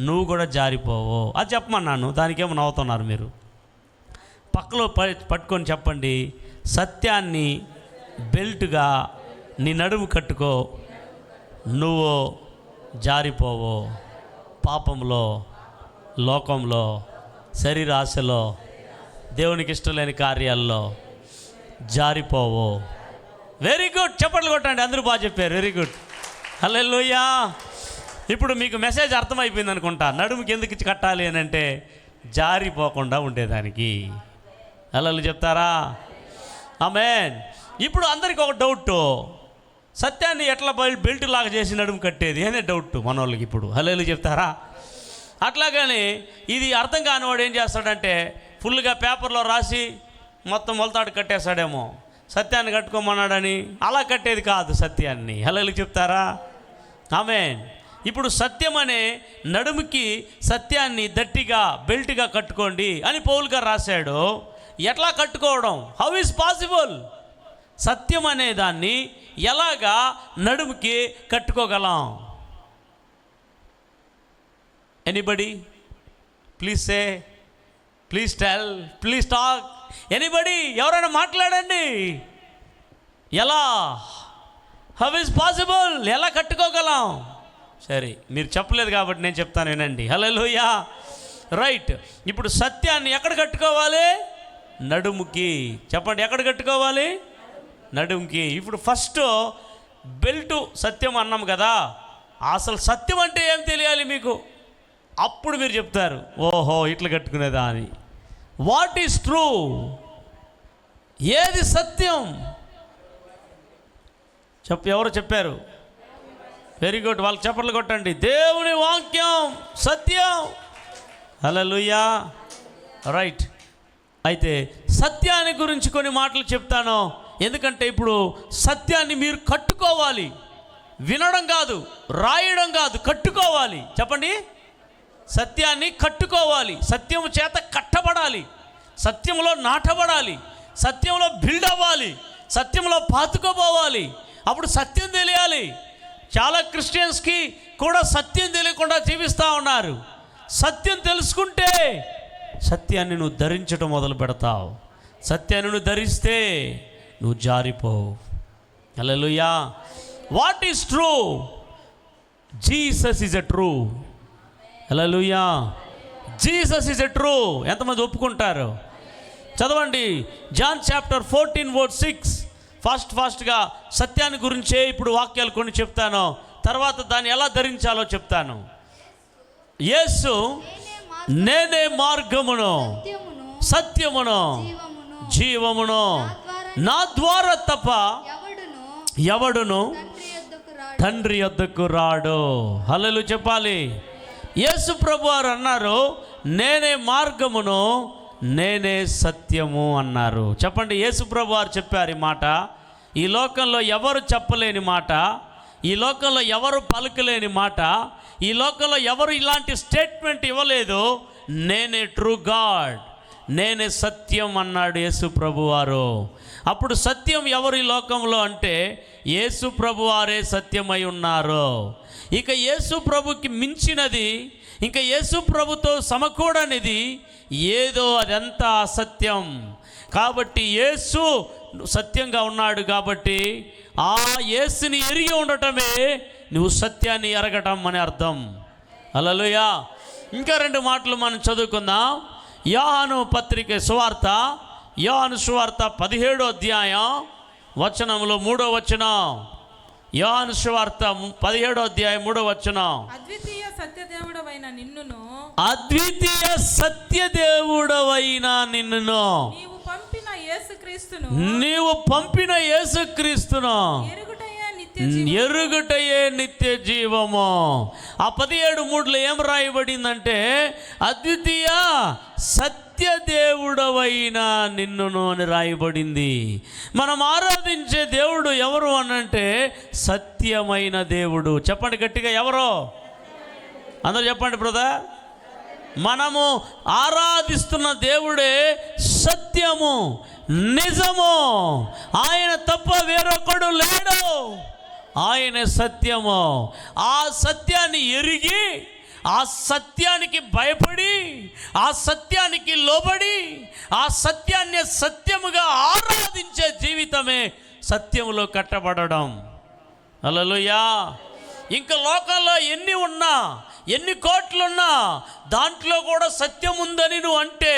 నువ్వు కూడా జారిపోవు. అది చెప్పమన్నాను. దానికేమో నవ్వుతున్నారు మీరు. పక్కలో పట్టుకొని చెప్పండి, సత్యాన్ని బెల్ట్గా నీ నడుము కట్టుకో, నువ్వు జారిపోవు. పాపంలో, లోకంలో, శరీరాశలో, దేవునికి ఇష్టం లేని కార్యాల్లో జారిపోవు. Very good. చప్పట్లు కొట్టండి. అందరూ బాగా చెప్పారు. Very good. హల్లెలూయా. ఇప్పుడు మీకు మెసేజ్ అర్థమైపోయింది అనుకుంటా. నడుముకి ఎందుకు కట్టాలి అని అంటే జారిపోకుండా ఉండేదానికి. హల్లెలూయా చెప్తారా? ఆమేన్. ఇప్పుడు అందరికీ ఒక డౌట్, సత్యాన్ని ఎట్లా బెల్ట్ లాగా చేసి నడుము కట్టేది అనే డౌట్ మన వాళ్ళకి ఇప్పుడు. హల్లెలూయా చెప్తారా? అట్లాగని ఇది అర్థం కానివాడు ఏం చేస్తాడంటే ఫుల్గా పేపర్లో రాసి మొత్తం మొలతాడు కట్టేస్తాడేమో, సత్యాన్ని కట్టుకోమన్నాడని. అలా కట్టేది కాదు సత్యాన్ని. హల్లెలూయా చెప్తారా? ఆమేన్. ఇప్పుడు సత్యం అనే నడుముకి సత్యాన్ని దట్టిగా బెల్ట్గా కట్టుకోండి అని పౌలు గారు రాశాడు. ఎట్లా కట్టుకోవడం? How is possible? సత్యం అనే దాన్ని ఎలాగా నడుముకి కట్టుకోగలం? Anybody? Please say, please tell, please talk. Anybody? ఎవరైనా మాట్లాడండి. ఎలా? How is possible? ఎలా కట్టుకోగలం? సరే, మీరు చెప్పలేదు కాబట్టి నేను చెప్తాను, వినండి. హల్లెలూయా. రైట్. ఇప్పుడు సత్యాన్ని ఎక్కడ కట్టుకోవాలి? నడుముకి. చెప్పండి, ఎక్కడ కట్టుకోవాలి? నడుముకి. ఇప్పుడు ఫస్ట్ బెల్టు సత్యం అన్నాం కదా, అసలు సత్యం అంటే ఏం తెలియాలి మీకు. అప్పుడు మీరు చెప్తారు, ఓహో ఇట్లా కట్టుకునేదా అని. What is true? ఏది సత్యం? ఎవరు చెప్పారు? Very good. వాళ్ళు చప్పట్లు కొట్టండి. దేవుని వాక్యం సత్యం. హల్లెలూయా. రైట్. అయితే సత్యాన్ని గురించి కొన్ని మాటలు చెప్తాను. ఎందుకంటే ఇప్పుడు సత్యాన్ని మీరు కట్టుకోవాలి. వినడం కాదు, రాయడం కాదు, కట్టుకోవాలి. చెప్పండి, సత్యాన్ని కట్టుకోవాలి. సత్యము చేత కట్టబడాలి, సత్యంలో నాటబడాలి, సత్యంలో బిల్డ్ అవ్వాలి, సత్యంలో పాతుకోపోవాలి. అప్పుడు సత్యం తెలియాలి. చాలా క్రిస్టియన్స్కి కూడా సత్యం తెలియకుండా జీవిస్తూ ఉన్నారు. సత్యం తెలుసుకుంటే సత్యాన్ని నువ్వు ధరించడం మొదలు పెడతావు. సత్యాన్ని నువ్వు ధరిస్తే నువ్వు జారిపోవు. Hallelujah. What is true? Jesus is a true. Hallelujah. Jesus is a true. ఎంతమంది ఒప్పుకుంటారు? చదవండి జాన్ చాప్టర్ 14:6. ఫాస్ట్గా సత్యాన్ని గురించే ఇప్పుడు వాక్యాలు కొన్ని చెప్తాను, తర్వాత దాన్ని ఎలా ధరించాలో చెప్తాను. యేసు నేనే మార్గమును, సత్యమును, జీవమును, నా ద్వారా తప్ప ఎవడును తండ్రి యొద్దకు రాడు. హల్లెలూయా చెప్పాలి. యేసు ప్రభు వారు అన్నారు, నేనే మార్గమును, నేనే సత్యము అన్నారు. చెప్పండి, యేసు ప్రభు వారు చెప్పారు ఈ మాట. ఈ లోకంలో ఎవరు చెప్పలేని మాట, ఈ లోకంలో ఎవరు పలకలేని మాట, ఈ లోకంలో ఎవరు ఇలాంటి స్టేట్మెంట్ ఇవ్వలేదు. నేనే ట్రూ గాడ్, నేనే సత్యం అన్నాడు యేసు ప్రభు వారు. అప్పుడు సత్యం ఎవరు ఈ లోకంలో అంటే యేసు ప్రభు వారే సత్యమై ఉన్నారు. ఇక యేసు ప్రభుకి మించినది, ఇంకా యేసు ప్రభుతో సమకూడనిది ఏదో అదంతా అసత్యం. కాబట్టి యేసు సత్యంగా ఉన్నాడు కాబట్టి ఆ యేసుని ఎరిగి ఉండటమే నువ్వు సత్యాన్ని ఎరగటం అని అర్థం. హల్లెలూయా. ఇంకా 2 మాటలు మనం చదువుకుందాం. యోహాను పత్రిక సువార్త, యోహాను సువార్త 17వ అధ్యాయం వచనములో 3వ వచనం. యోహాను సువార్త 17వ అధ్యాయం 3వ వచనం. అద్వితీయ సత్యదేవుడవైన నిన్నును, అద్వితీయ సత్యదేవుడవైన నిన్నును, నీవు పంపిన యేసుక్రీస్తును ఎరుగుటయే నిత్య జీవము. ఆ 17:3 ఏం రాయబడిందంటే అద్వితీయ సత్యదేవుడవైన నిన్నును అని రాయబడింది. మనం ఆరాధించే దేవుడు ఎవరు అనంటే సత్యమైన దేవుడు. చెప్పండి గట్టిగా, ఎవరో అందరూ చెప్పండి బ్రదర్. మనము ఆరాధిస్తున్న దేవుడే సత్యము, నిజము. ఆయన తప్ప వేరొకడు లేడు. ఆయన సత్యము. ఆ సత్యాన్ని ఎరిగి, ఆ సత్యానికి భయపడి, ఆ సత్యానికి లోబడి, ఆ సత్యాన్ని సత్యముగా ఆరాధించే జీవితమే సత్యములో కట్టబడడం. హల్లెలూయా. ఇంకా లోకంలో ఎన్ని ఉన్నా, ఎన్ని కోట్లున్నా, దాంట్లో కూడా సత్యం ఉందని నువ్వు అంటే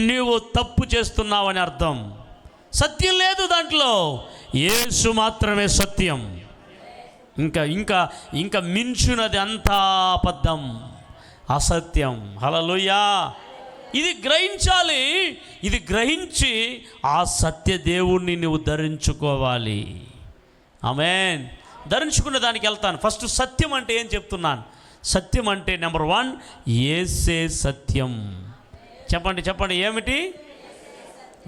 నువ్వు తప్పు చేస్తున్నావని అర్థం. సత్యం లేదు దాంట్లో, యేసు మాత్రమే సత్యం. ఇంకా ఇంకా ఇంకా మించున్నది అంతా అబద్ధం, అసత్యం. హల్లెలూయా. ఇది గ్రహించాలి. ఇది గ్రహించి ఆ సత్య దేవుణ్ణి నువ్వు ధరించుకోవాలి. ఆమేన్. ధరించుకునే దానికి వెళ్తాను. ఫస్ట్ సత్యం అంటే ఏం చెప్తున్నాను. సత్యం అంటే నెంబర్ 1 యేసే సత్యం. చెప్పండి చెప్పండి, ఏమిటి?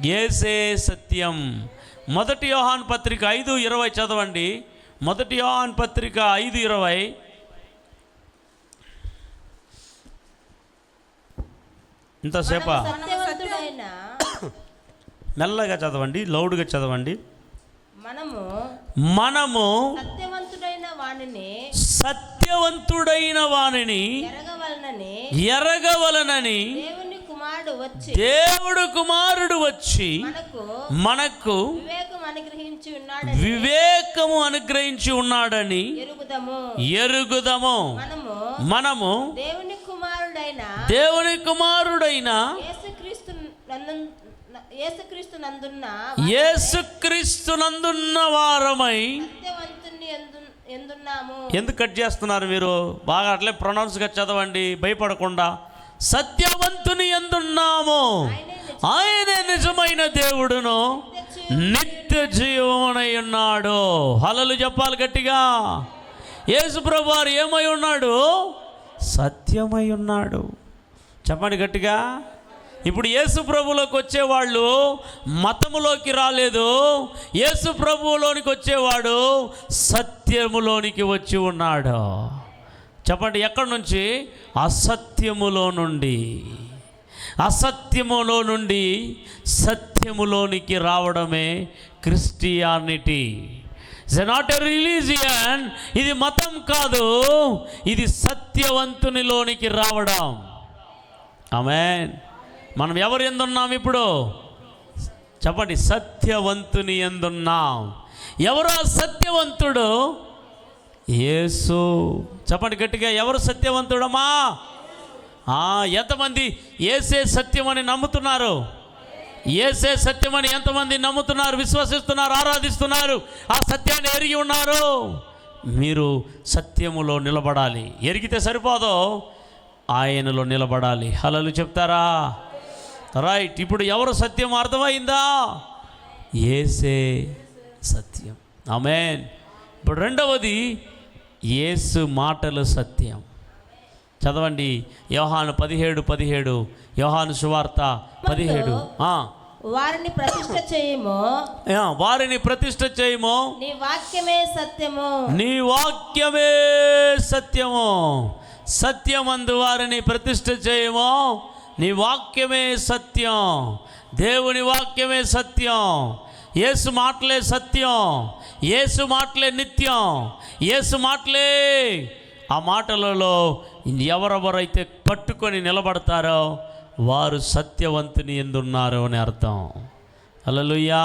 యేసే సత్యం. 1 యోహాను పత్రిక 5:20 చదవండి. 1 యోహాను పత్రిక 5:20. ఇంతసేపా? మెల్లగా చదవండి, లౌడ్గా చదవండి. మనము సత్యవంతుడైన వానిని ఎరగవలనని దేవుడు కుమారుడు వచ్చి మనకు వివేకము అనుగ్రహించి ఉన్నాడని ఎరుగుదము. మనము దేవుని కుమారుడైన యేసుక్రీస్తునందున్న వారమై. ఎందుకు కట్ చేస్తున్నారు మీరు? బాగా అట్లే ప్రొనౌన్స్గా చదవండి, భయపడకుండా. సత్యవంతుని యందున్నాము, ఆయనే నిజమైన దేవుడును నిత్య జీవమునై ఉన్నాడు. హల్లెలూయా చెప్పాలి గట్టిగా. యేసు ప్రభువు వారు ఏమై ఉన్నాడు? సత్యమై ఉన్నాడు. చెప్పండి గట్టిగా. ఇప్పుడు యేసు ప్రభువులోకి వచ్చేవాళ్ళు మతములోకి రాలేదు. యేసు ప్రభువులోనికి వచ్చేవాడు సత్యములోనికి వచ్చి ఉన్నాడు. చెప్పండి, ఎక్కడి నుంచి? అసత్యములో నుండి. అసత్యములో నుండి సత్యములోనికి రావడమే Christianity. It's not a religion. ఇది మతం కాదు, ఇది సత్యవంతునిలోనికి రావడం. ఆమేన్. మనం ఎవరు ఎందున్నాం ఇప్పుడు? చెప్పండి, సత్యవంతుని ఎందున్నాం. ఎవరు ఆ సత్యవంతుడు? యేసు. చెప్పండి గట్టిగా, ఎవరు సత్యవంతుడమ్మా? ఎంతమంది యేసే సత్యమని నమ్ముతున్నారు? యేసే సత్యమని ఎంతమంది నమ్ముతున్నారు, విశ్వసిస్తున్నారు, ఆరాధిస్తున్నారు, ఆ సత్యాన్ని ఎరిగి ఉన్నారు? మీరు సత్యములో నిలబడాలి. ఎరిగితే సరిపోదు, ఆయనలో నిలబడాలి. హల్లెలూయా చెప్తారా? రైట్. ఇప్పుడు ఎవరు సత్యం అర్థమైందా? యేసే సత్యం. ఆమేన్. ఇప్పుడు రెండవది, యేసు మాటలు సత్యం. చదవండి యోహాను 17:17. యోహాను సువార్త 17. వారిని ప్రతిష్ఠ చేయము, వారిని ప్రతిష్ఠ చేయము, నీ వాక్యమే సత్యము, నీ వాక్యమే సత్యము. సత్యమందు వారిని ప్రతిష్ఠ చేయము, నీ వాక్యమే సత్యం. దేవుని వాక్యమే సత్యం. యేసు మాటలే సత్యం. యేసు మాటలే నిత్యం. యేసు మాటలే. ఆ మాటలలో ఎవరెవరైతే పట్టుకొని నిలబడతారో వారు సత్యవంతుని ఎందున్నారు అని అర్థం. హల్లెలూయా.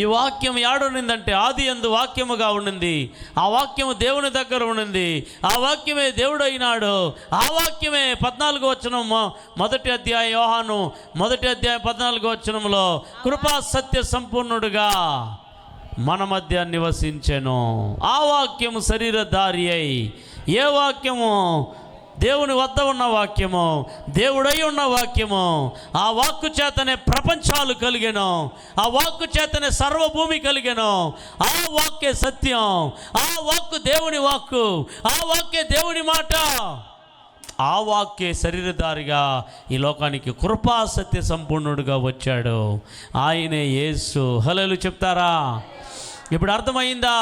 ఈ వాక్యం ఏడునిందంటే ఆది యందు వాక్యముగా ఉండింది, ఆ వాక్యము దేవుని దగ్గర ఉండింది, ఆ వాక్యమే దేవుడు అయినాడు, ఆ వాక్యమే 14వ వచనం మొదటి అధ్యాయం, యోహాను 1వ అధ్యాయం 14వ వచనంలో కృపా సత్య సంపూర్ణుడుగా మన మధ్య నివసించెను. ఆ వాక్యము శరీరధారి అయి, ఏ వాక్యము? దేవుని వద్ద ఉన్న వాక్యము, దేవుడై ఉన్న వాక్యము. ఆ వాక్కు చేతనే ప్రపంచాలు కలిగెను, ఆ వాక్కు చేతనే సర్వభూమి కలిగెను. ఆ వాక్యే సత్యం, ఆ వాక్కు దేవుని వాక్కు, ఆ వాక్యే దేవుని మాట. ఆ వాక్యే శరీరధారిగా ఈ లోకానికి కృపా సత్య సంపూర్ణుడుగా వచ్చాడు. ఆయనే యేసు. హల్లెలూయా చెప్తారా? ఇప్పుడు అర్థమైందా?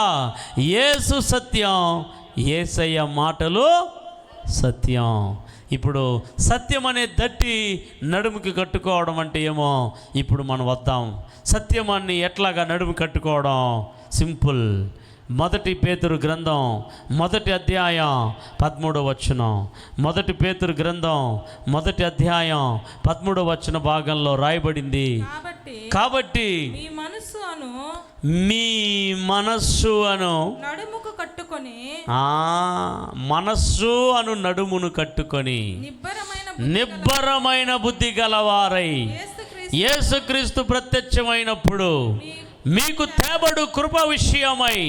యేసు సత్యం, యేసయ్య మాటలు సత్యం. ఇప్పుడు సత్యం అనే దట్టి నడుముకి కట్టుకోవడం అంటే ఏమో ఇప్పుడు మనం వద్దాం. సత్యమాన్ని ఎట్లాగా నడుము కట్టుకోవడం? సింపుల్. 1 పేతురు గ్రంథం 1వ అధ్యాయం 13వ వచనం. 1 పేతురు గ్రంథం 1వ అధ్యాయం 13వ వచన భాగంలో రాయబడింది, కాబట్టి మీ మనస్సు అను నడుముకు కట్టుకొని, మనస్సు అను నడుమును కట్టుకొని నిబ్బరమైన బుద్ధి గలవారై యేసుక్రీస్తు ప్రత్యక్షమైనప్పుడు మీకు తేబడు కృప విషయమై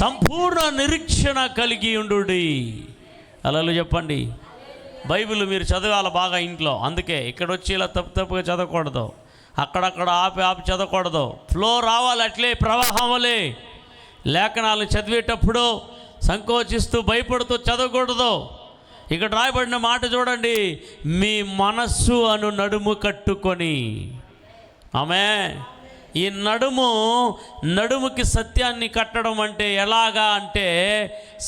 సంపూర్ణ నిరీక్షణ కలిగి ఉండుడి. అలా చెప్పండి. బైబిల్ మీరు చదవాలి బాగా ఇంట్లో. అందుకే ఇక్కడ వచ్చి ఇలా తప్పుగా చదవకూడదు, అక్కడక్కడ ఆపి చదవకూడదు. ఫ్లో రావాలి, అట్లే ప్రవాహం వలే. లేఖనాలు చదివేటప్పుడు సంకోచిస్తూ భయపడుతూ చదవకూడదు. ఇక్కడ రాయబడిన మాట చూడండి, మీ మనస్సు అను నడుము కట్టుకొని. ఆమేన్. ఈ నడుముకి సత్యాన్ని కట్టడం అంటే ఎలాగా అంటే,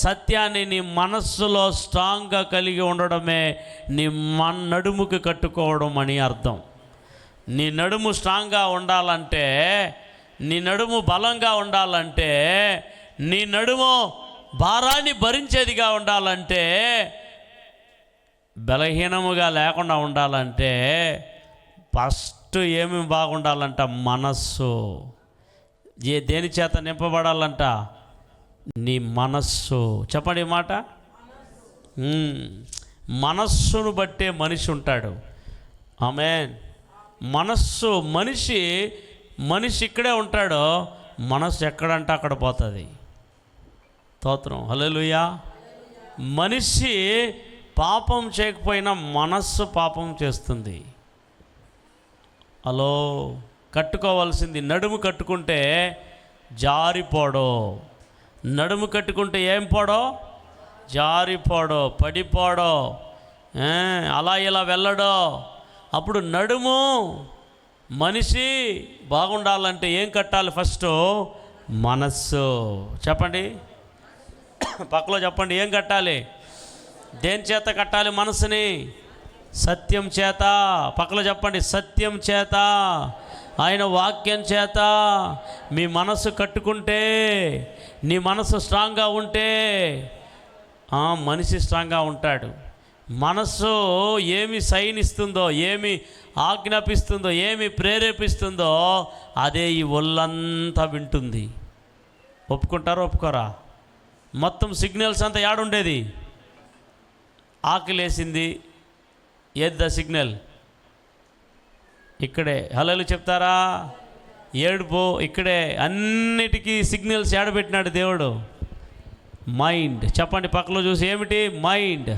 సత్యాన్ని నీ మనస్సులో స్ట్రాంగ్గా కలిగి ఉండడమే నీ నడుముకి కట్టుకోవడం అని అర్థం. నీ నడుము స్ట్రాంగ్గా ఉండాలంటే, నీ నడుము బలంగా ఉండాలంటే, నీ నడుము భారాన్ని భరించేదిగా ఉండాలంటే, బలహీనముగా లేకుండా ఉండాలంటే ఫస్ట్ ఏమేమి బాగుండాలంట? మనస్సు. దేని చేత నింపబడాలంట? నీ మనస్సు. చెప్పండి ఈ మాట. మనస్సును బట్టే మనిషి ఉంటాడు. ఆమేన్. మనస్సు, మనిషి ఇక్కడే ఉంటాడో, మనస్సు ఎక్కడంటే అక్కడ పోతుంది. స్తోత్రం. హల్లెలూయా. మనిషి పాపం చేయకపోయినా మనస్సు పాపం చేస్తుంది. హలో, కట్టుకోవాల్సింది నడుము కట్టుకుంటే జారిపోడో. నడుము కట్టుకుంటే ఏం పోడో? జారిపోడో, పడిపోడో, అలా ఇలా వెళ్ళడో. అప్పుడు నడుము మనిషి బాగుండాలంటే ఏం కట్టాలి? ఫస్ట్ మనస్సు. చెప్పండి, పక్కలో చెప్పండి, ఏం కట్టాలి? దేని చేత కట్టాలి మనసుని? సత్యం చేత. పక్కలో చెప్పండి, సత్యం చేత, ఆయన వాక్యం చేత. మీ మనసు కట్టుకుంటే, నీ మనసు స్ట్రాంగ్గా ఉంటే మనిషి స్ట్రాంగ్గా ఉంటాడు. మనస్సు ఏమి సైన్ ఇస్తుందో, ఏమి ఆజ్ఞాపిస్తుందో, ఏమి ప్రేరేపిస్తుందో అదే ఈ ఒళ్ళంతా వింటుంది. ఒప్పుకుంటారా ఒప్పుకోరా? మొత్తం సిగ్నల్స్ అంతా ఏడుండేది? ఆకలేసింది, ఏది సిగ్నల్? ఇక్కడే. హల్లెలూయా చెప్తారా? ఏడుపు ఇక్కడే. అన్నిటికీ సిగ్నల్స్ ఏడబెట్టినాడు దేవుడు. మైండ్. చెప్పండి పక్కలో చూసి, ఏమిటి? మైండ్.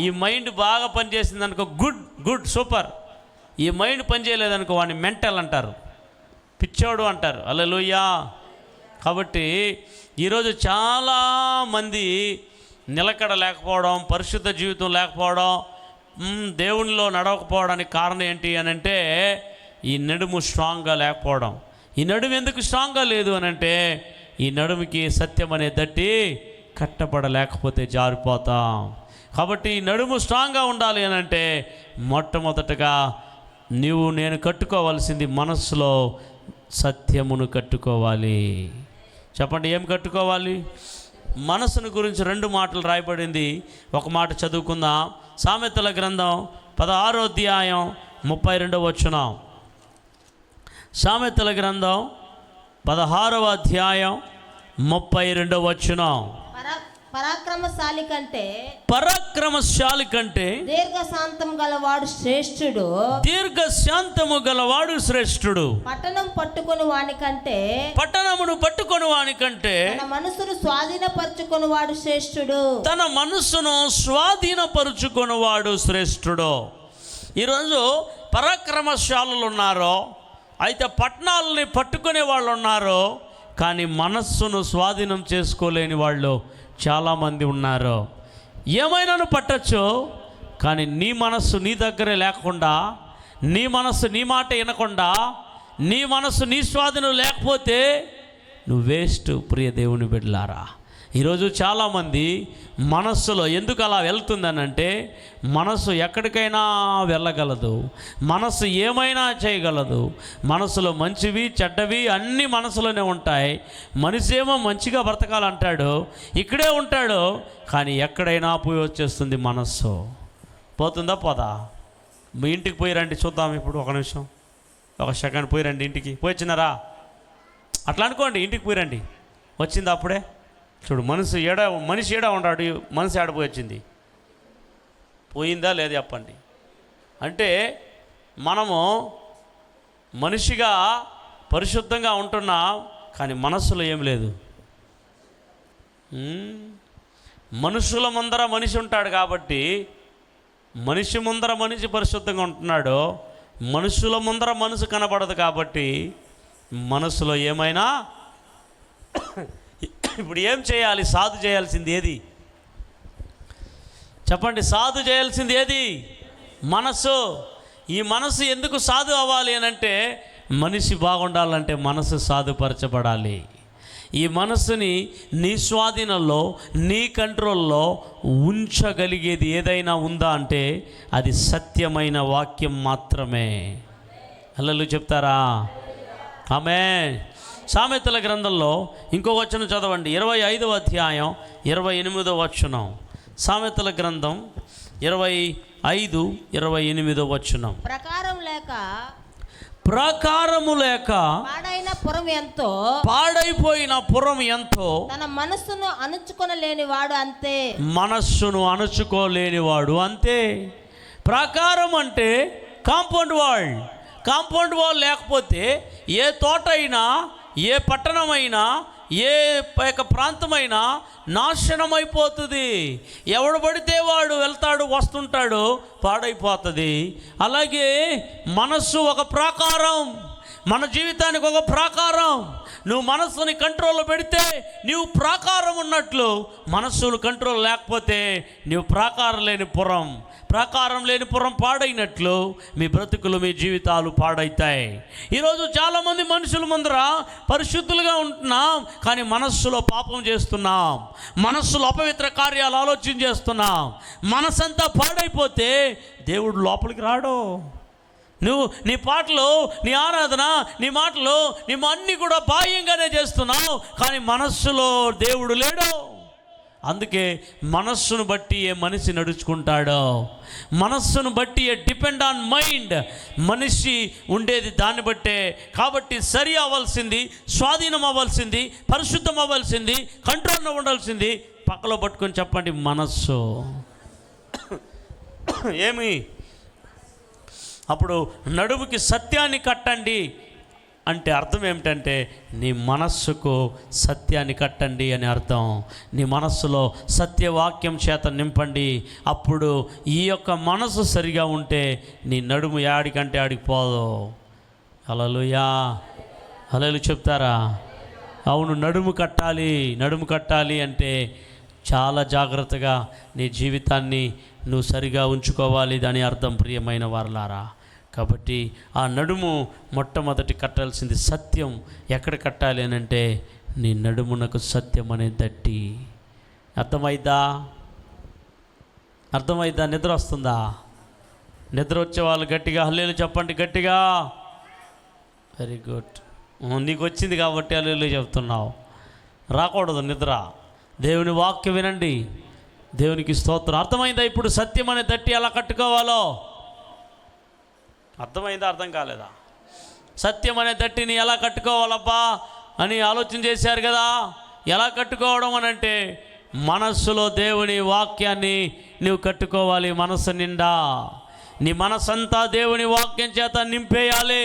ఈ మైండ్ బాగా పనిచేసింది అనుకో, గుడ్ గుడ్ సూపర్. ఈ మైండ్ పనిచేయలేదనుకో వాడిని మెంటల్ అంటారు, పిచ్చోడు అంటారు. హల్లెలూయా. కాబట్టి ఈరోజు చాలామంది నిలకడ లేకపోవడం, పరిశుద్ధ జీవితం లేకపోవడం, దేవునిలో నడవకపోవడానికి కారణం ఏంటి అని అంటే ఈ నడుము స్ట్రాంగ్గా లేకపోవడం. ఈ నడుము ఎందుకు స్ట్రాంగ్గా లేదు అని అంటే ఈ నడుముకి సత్యం అనే దట్టి కట్టబడలేకపోతే జారిపోతాం. కాబట్టి ఈ నడుము స్ట్రాంగ్గా ఉండాలి అని అంటే మొట్టమొదటగా నేను కట్టుకోవాల్సింది మనస్సులో సత్యమును కట్టుకోవాలి. చెప్పండి, ఏం కట్టుకోవాలి? మనసును గురించి 2 మాటలు రాయబడింది. ఒక మాట చదువుకుందాం. సామెతల గ్రంథం 16వ అధ్యాయం 32వ వచనం. సామెతల గ్రంథం 16వ అధ్యాయం 32వ వచనం. పరాక్రమశాలి కంటే దీర్ఘశాంతం గలవాడు శ్రేష్ఠుడు. దీర్ఘశాంతము గలవాడు శ్రేష్ఠుడు. పట్టణమును పట్టుకొని వాని కంటే తన మనసును స్వాధీనపరచుకొనివాడు శ్రేష్ఠుడు. తన మనస్సును స్వాధీనపరుచుకొనివాడు శ్రేష్ఠుడు. ఈరోజు పరాక్రమశాలులు ఉన్నారు, అయితే పట్టణాలని పట్టుకునే వాళ్ళు ఉన్నారు, కానీ మనస్సును స్వాధీనం చేసుకోలేని వాళ్ళు చాలామంది ఉన్నారు. ఏమైనాను పట్టచ్చు, కానీ నీ మనస్సు నీ దగ్గరే లేకుండా, నీ మనస్సు నీ మాట వినకుండా, నీ మనస్సు నీ స్వాధీనం లేకపోతే నువ్వు వేస్ట్. ప్రియ దేవుని బిడ్డలారా, ఈరోజు చాలామంది మనస్సులో ఎందుకు అలా వెళ్తుందనంటే మనస్సు ఎక్కడికైనా వెళ్ళగలదు, మనస్సు ఏమైనా చేయగలదు. మనసులో మంచివి చెడ్డవి అన్నీ మనసులోనే ఉంటాయి. మనిషి ఏమో మంచిగా బ్రతకాలంటాడు, ఇక్కడే ఉంటాడు, కానీ ఎక్కడైనా పోయి వచ్చేస్తుంది మనస్సు. పోతుందా పోదా? మీ ఇంటికి పోయి రండి చూద్దాం. ఇప్పుడు ఒక నిమిషం, ఒక సెకండ్ పోయి రండి. ఇంటికి పోయి వచ్చినారా? అట్లా అనుకోండి, ఇంటికి పోయి రండి. వచ్చింది అప్పుడే చూడు. మనిషి ఏడా ఉన్నాడు, మనసు ఏడపోయి వచ్చింది. పోయిందా లేదా చెప్పండి. అంటే మనము మనిషిగా పరిశుద్ధంగా ఉంటున్నాం, కానీ మనస్సులో ఏం లేదు. మనుషుల ముందర మనిషి ఉంటాడు కాబట్టి, మనిషి ముందర మనిషి పరిశుద్ధంగా ఉంటున్నాడు, మనుషుల ముందర మనసు కనబడదు కాబట్టి మనసులో ఏమైనా. ఇప్పుడు ఏం చేయాలి? సాధు చేయాల్సింది ఏది చెప్పండి? సాధు చేయాల్సింది ఏది? మనసు. ఈ మనసు ఎందుకు సాధు అవ్వాలి అని అంటే, మనిషి బాగుండాలంటే మనసు సాధుపరచబడాలి. ఈ మనస్సుని నీ స్వాధీనంలో, నీ కంట్రోల్లో ఉంచగలిగేది ఏదైనా ఉందా అంటే అది సత్యమైన వాక్యం మాత్రమే. హల్లెలూయా చెప్తారా? ఆమేన్. సామెతల గ్రంథంలో ఇంకో వచనం చదవండి, 25వ అధ్యాయం 28వ వచనం. సామెతల గ్రంథం 25:28 వచనం. ప్రాకారము లేక పాడైన పురం ఎంతో, పాడైపోయిన పురం ఎంతో, తన మనస్సును అణుచుకొనలేనివాడు అంతే. మనస్సును అణుచుకోలేనివాడు అంతే. ప్రాకారం అంటే కాంపౌండ్ వాల్. కాంపౌండ్ వాల్ లేకపోతే ఏ తోట అయినా, ఏ పట్టణమైనా, ఏ ప్రాంతమైనా నాశనమైపోతుంది. ఎవడు పడితే వాడు వెళ్తాడు, వస్తుంటాడు, పాడైపోతుంది. అలాగే మనస్సు ఒక ప్రాకారం, మన జీవితానికి ఒక ప్రాకారం. నువ్వు మనస్సుని కంట్రోల్లో పెడితే నీవు ప్రాకారం ఉన్నట్లు. మనస్సును కంట్రోల్ లేకపోతే నీవు ప్రాకారం లేని పురం. ప్రాకారం లేని పురం పాడైనట్లు మీ బ్రతుకులు, మీ జీవితాలు పాడైతాయి. ఈరోజు చాలామంది మనుషుల ముందర పరిశుద్ధులుగా ఉంటున్నాం, కానీ మనస్సులో పాపం చేస్తున్నాం, మనస్సులో అపవిత్ర కార్యాలు ఆలోచన చేస్తున్నాం. మనసంతా పాడైపోతే దేవుడు లోపలికి రాడు. నువ్వు నీ పాటలు, నీ ఆరాధన, నీ మాటలు, నీ అన్నీ కూడా బాహ్యంగానే చేస్తున్నావు, కానీ మనస్సులో దేవుడు లేడు. అందుకే మనస్సును బట్టి ఏ మనిషి నడుచుకుంటాడో, మనస్సును బట్టి ఏ డిపెండ్ ఆన్ మైండ్, మనిషి ఉండేది దాన్ని బట్టే. కాబట్టి సరి అవ్వాల్సింది, స్వాధీనం అవ్వాల్సింది, పరిశుద్ధం అవ్వాల్సింది, కంట్రోల్లో ఉండాల్సింది పక్కలో పట్టుకొని చెప్పండి, మనస్సు. ఏమి అప్పుడు నడుముకి సత్యాన్ని కట్టండి అంటే అర్థం ఏమిటంటే నీ మనస్సుకు సత్యాన్ని కట్టండి అని అర్థం. నీ మనస్సులో సత్యవాక్యం చేత నింపండి. అప్పుడు ఈ యొక్క మనసు సరిగా ఉంటే నీ నడుము యాడికంటే ఆడికి పోదు. హల్లెలూయా, హల్లెలూయా చెప్తారా? అవును, నడుము కట్టాలి అంటే చాలా జాగ్రత్తగా నీ జీవితాన్ని నువ్వు సరిగా ఉంచుకోవాలి. దాని అర్థం ప్రియమైన వారలారా. కాబట్టి ఆ నడుము మొట్టమొదటి కట్టాల్సింది సత్యం. ఎక్కడ కట్టాలి అని అంటే నీ నడుమునకు సత్యం అనే దట్టి. అర్థమైద్దా? నిద్ర వస్తుందా? నిద్ర వచ్చే వాళ్ళు గట్టిగా హల్లెలూయా చెప్పండి, గట్టిగా. Very good. నీకు వచ్చింది కాబట్టి హల్లెలూయా చెప్తున్నావు. రాకూడదు నిద్ర. దేవుని వాక్యం వినండి. దేవునికి స్తోత్రం. అర్థమైందా ఇప్పుడు సత్యం అనే దట్టి ఎలా కట్టుకోవాలో? అర్థమైందా? అర్థం కాలేదా? సత్యం అనే దట్టిని ఎలా కట్టుకోవాలబ్బా అని ఆలోచన చేశారు కదా. ఎలా కట్టుకోవడం అని అంటే మనస్సులో దేవుని వాక్యాన్ని నువ్వు కట్టుకోవాలి. మనస్సు నిండా నీ మనస్సంతా దేవుని వాక్యం చేత నింపేయాలి.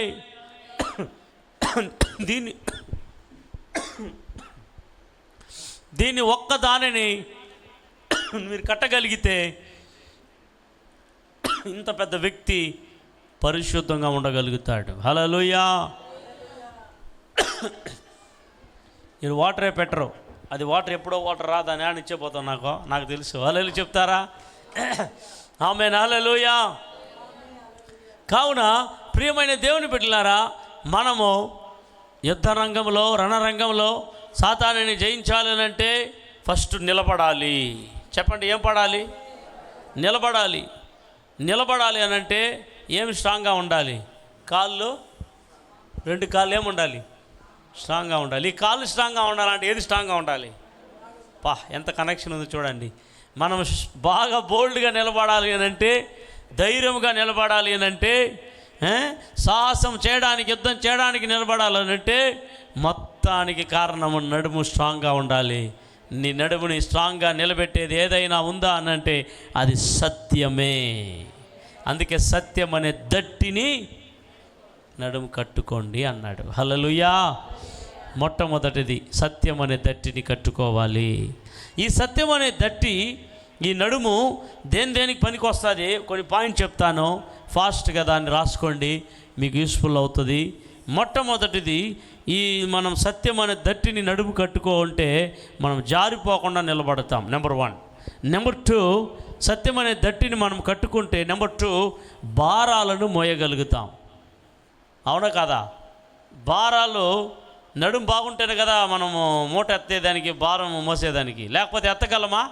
దీన్ని ఒక్కదానిని మీరు కట్టగలిగితే ఇంత పెద్ద వ్యక్తి పరిశుద్ధంగా ఉండగలుగుతాడు. హల్లెలూయా. మీరు వాటరే పెట్టరు, అది వాటర్ ఎప్పుడో వాటర్ రాదని అని ఇచ్చిపోతాం నాకు తెలుసు. హల్లెలూయా చెప్తారా? ఆమేన్, హల్లెలూయా. కావున ప్రియమైన దేవుని బిడ్డలారా, మనము యుద్ధ రంగంలో, రణరంగంలో సాతానుని జయించాలి అంటే ఫస్ట్ నిలబడాలి. చెప్పండి, ఏం పడాలి? నిలబడాలి అని అంటే ఏమి స్ట్రాంగ్గా ఉండాలి? రెండు కాళ్ళు ఏముండాలి? స్ట్రాంగ్గా ఉండాలి. ఈ కాళ్ళు స్ట్రాంగ్గా ఉండాలంటే ఏది స్ట్రాంగ్గా ఉండాలి? ఎంత కనెక్షన్ ఉంది చూడండి. మనం బాగా బోల్డ్గా నిలబడాలి అని అంటే, ధైర్యంగా నిలబడాలి అని అంటే, సాహసం చేయడానికి, యుద్ధం చేయడానికి నిలబడాలని అంటే మొత్తానికి కారణము నడుము స్ట్రాంగ్గా ఉండాలి. నీ నడుముని స్ట్రాంగ్గా నిలబెట్టేది ఏదైనా ఉందా అని అంటే అది సత్యమే. అందుకే సత్యం అనే దట్టిని నడుము కట్టుకోండి అన్నాడు. హల్లెలూయా. మొట్టమొదటిది సత్యం అనే దట్టిని కట్టుకోవాలి. ఈ సత్యం అనే దట్టి, ఈ నడుము దేనికి పనికి వస్తుంది? కొన్ని పాయింట్ చెప్తాను, ఫాస్ట్గా దాన్ని రాసుకోండి, మీకు యూస్ఫుల్ అవుతుంది. మొట్టమొదటిది, ఈ మనం సత్యం అనే దట్టిని నడుము కట్టుకుంటే మనం జారిపోకుండా నిలబడతాం. నెంబర్ 1. నెంబర్ 2, సత్యం అనే దట్టిని మనం కట్టుకుంటే నెంబర్ 2, భారాలను మోయగలుగుతాం. అవునా కదా? భారాలు నడుము బాగుంటేనే కదా మనము మూట ఎత్తేదానికి, భారం మోసేదానికి. లేకపోతే ఎత్తగలమా?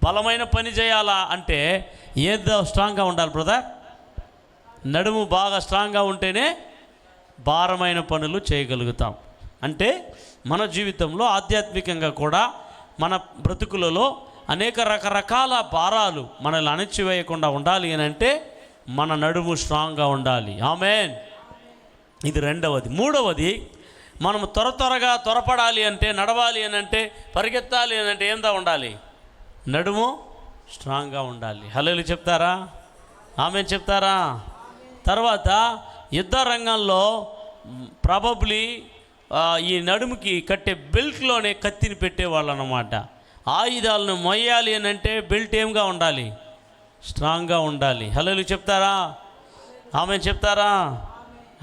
బలమైన పని చేయాలా అంటే ఏదో స్ట్రాంగ్గా ఉండాలి బ్రదర్. నడుము బాగా స్ట్రాంగ్గా ఉంటేనే భారమైన పనులు చేయగలుగుతాం. అంటే మన జీవితంలో ఆధ్యాత్మికంగా కూడా మన బ్రతుకులలో అనేక రకరకాల భారాలు మనల్ని అణచివేయకుండా ఉండాలి అని అంటే మన నడుము స్ట్రాంగ్గా ఉండాలి. ఆమేన్. ఇది రెండవది. మూడవది, మనం త్వరపడాలి అంటే, నడవాలి అని అంటే, పరిగెత్తాలి అని అంటే ఏందా ఉండాలి? నడుము స్ట్రాంగ్గా ఉండాలి. హల్లెలూయా చెప్తారా? ఆమేన్ చెప్తారా? తర్వాత యుద్ధ రంగంలో ప్రాబబ్లీ ఈ నడుముకి కట్టే బెల్ట్లోనే కత్తిని పెట్టేవాళ్ళు అన్నమాట. ఆయుధాలను మొయ్యాలి అని అంటే బెల్ట్ ఏంగా ఉండాలి? స్ట్రాంగ్గా ఉండాలి. హల్లెలూయా చెప్తారా? ఆమేన్ చెప్తారా?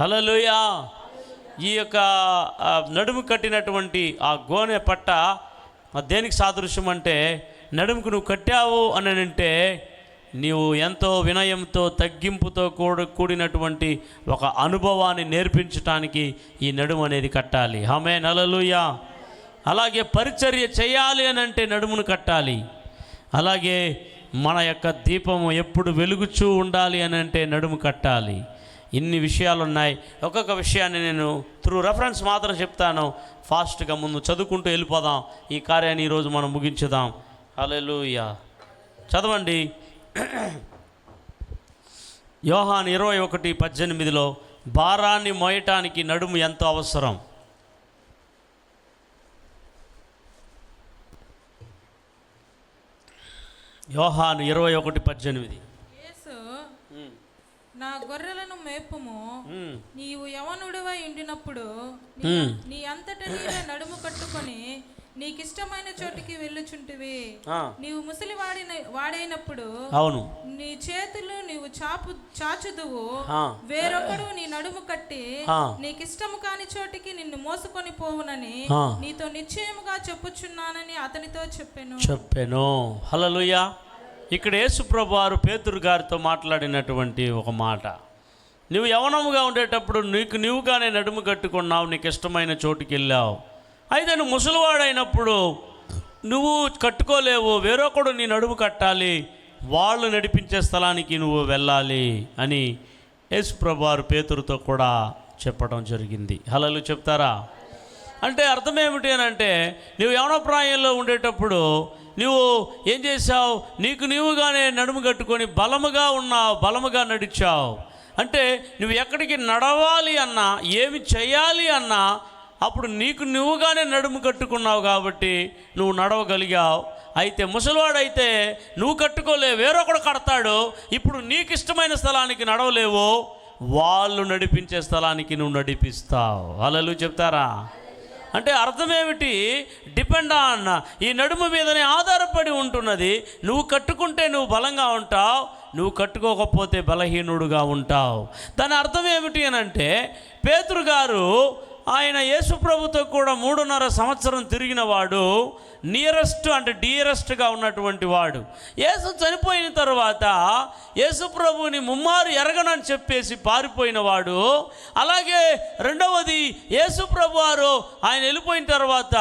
హల్లెలూయా. ఈ యొక్క నడుము కట్టినటువంటి ఆ గోనె పట్ట దేనికి సాదృశ్యం అంటే, నడుముకు నువ్వు కట్టావు అని అంటే నీవు ఎంతో వినయంతో తగ్గింపుతో కూడినటువంటి ఒక అనుభవాన్ని నేర్పించటానికి ఈ నడుము అనేది కట్టాలి. ఆమేన్, హల్లెలూయా. అలాగే పరిచర్య చేయాలి అని అంటే నడుమును కట్టాలి. అలాగే మన యొక్క దీపము ఎప్పుడు వెలుగుచూ ఉండాలి అని అంటే నడుము కట్టాలి. ఇన్ని విషయాలు ఉన్నాయి. ఒక్కొక్క విషయాన్ని నేను త్రూ రెఫరెన్స్ మాత్రం చెప్తాను. ఫాస్ట్గా ముందు చదువుకుంటూ వెళ్ళిపోదాం. ఈ కార్యాన్ని ఈరోజు మనం ముగించుదాం. హల్లెలూయా. చదవండి. యోహాను 21:18 భారాన్ని మోయటానికి నడుము ఎంతో అవసరం. యోహాను 21:18 యేసు, నా గొర్రెలను మేపుము, నీవు యవనుడివై ఉండినప్పుడు నీ అంతట నీవే నడుము కట్టుకొని నీకిష్టమైన చోటికి వెళ్ళుచుంటివి. నీవు ముసలి వాడైనప్పుడు అవును నీ చేతులు నీవు చాచుదువు, వేరొకడు నీ నడుము కట్టి నీకిష్టము కాని చోటికి నిన్ను మోసుకొని పోవునని నీతో నిశ్చయముగా చెప్పుచున్నానని అతనితో చెప్పెను. హల్లెలూయా. ఇక్కడ యేసుప్రభు వారు పేతురు గారితో మాట్లాడినటువంటి ఒక మాట, నువ్వు యవనముగా ఉండేటప్పుడు నీవుగానే నడుము కట్టుకున్నావు, నీకు ఇష్టమైన చోటుకి వెళ్ళావు. అయితే నువ్వు ముసలివాడైనప్పుడు నువ్వు కట్టుకోలేవు, వేరొకడు నీ నడుము కట్టాలి, వాళ్ళు నడిపించే స్థలానికి నువ్వు వెళ్ళాలి అని యేసుప్రభు వారు పేతురుతో కూడా చెప్పడం జరిగింది. హల్లెలూయా చెప్తారా? అంటే అర్థం ఏమిటి అని అంటే, నువ్వు యవన ప్రాయంలో ఉండేటప్పుడు నువ్వు ఏం చేసావు? నీవుగానే నడుము కట్టుకొని బలముగా ఉన్నావు, బలముగా నడిచావు. అంటే నువ్వు ఎక్కడికి నడవాలి అన్నా, ఏమి చేయాలి అన్నా అప్పుడు నువ్వుగానే నడుము కట్టుకున్నావు కాబట్టి నువ్వు నడవగలిగావు. అయితే ముసలివాడైతే నువ్వు కట్టుకోలేవు, వేరొకడు కడతాడు. ఇప్పుడు నీకు ఇష్టమైన స్థలానికి నడవలేవు, వాళ్ళు నడిపించే స్థలానికి నువ్వు నడిపిస్తావు. హల్లెలూయా చెప్తారా? అంటే అర్థం ఏమిటి? డిపెండ్ ఆన్, ఈ నడుము మీదనే ఆధారపడి ఉంటున్నది. నువ్వు కట్టుకుంటే నువ్వు బలంగా ఉంటావు, నువ్వు కట్టుకోకపోతే బలహీనుడుగా ఉంటావు. దాని అర్థం ఏమిటి అని అంటే, పేతురు గారు ఆయన యేసుప్రభుతో కూడా 3.5 సంవత్సరం తిరిగిన వాడు, నియరెస్ట్ అంటే డియరెస్ట్గా ఉన్నటువంటి వాడు. యేసు చనిపోయిన తర్వాత యేసుప్రభుని ముమ్మారు ఎరగనని చెప్పేసి పారిపోయిన వాడు. అలాగే రెండవది, యేసుప్రభు వారు ఆయన వెళ్ళిపోయిన తర్వాత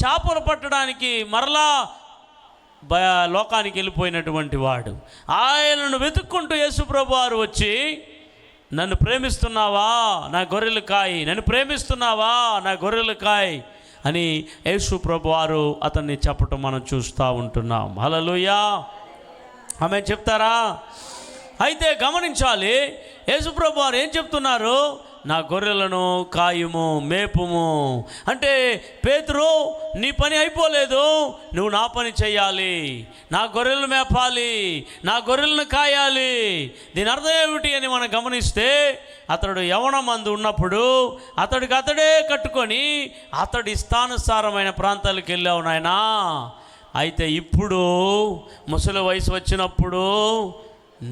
చేపలు పట్టడానికి మరలా లోకానికి వెళ్ళిపోయినటువంటి వాడు. ఆయనను వెతుక్కుంటూ యేసుప్రభు వారు వచ్చి, నన్ను ప్రేమిస్తున్నావా నా గొర్రెలు కాయి, నన్ను ప్రేమిస్తున్నావా నా గొర్రెలు కాయి అని యేసు ప్రభు వారు అతన్ని చెప్పటం మనం చూస్తూ ఉంటున్నాం. హల్లెలూయా. ఆమె చెప్తారా? అయితే గమనించాలి, యేసు ప్రభు వారు ఏం చెప్తున్నారు? నా గొర్రెలను కాయుము, మేపుము. అంటే పేతురు, నీ పని అయిపోలేదు, నువ్వు నా పని చెయ్యాలి, నా గొర్రెలను మేపాలి, నా గొర్రెలను కాయాలి. దీని అర్థం ఏమిటి అని మనం గమనిస్తే, అతడు యవనమందు ఉన్నప్పుడు అతడే కట్టుకొని అతడి ఇష్టానుసారమైన ప్రాంతాలకు వెళ్ళావు నాయనా. అయితే ఇప్పుడు ముసలి వయసు వచ్చినప్పుడు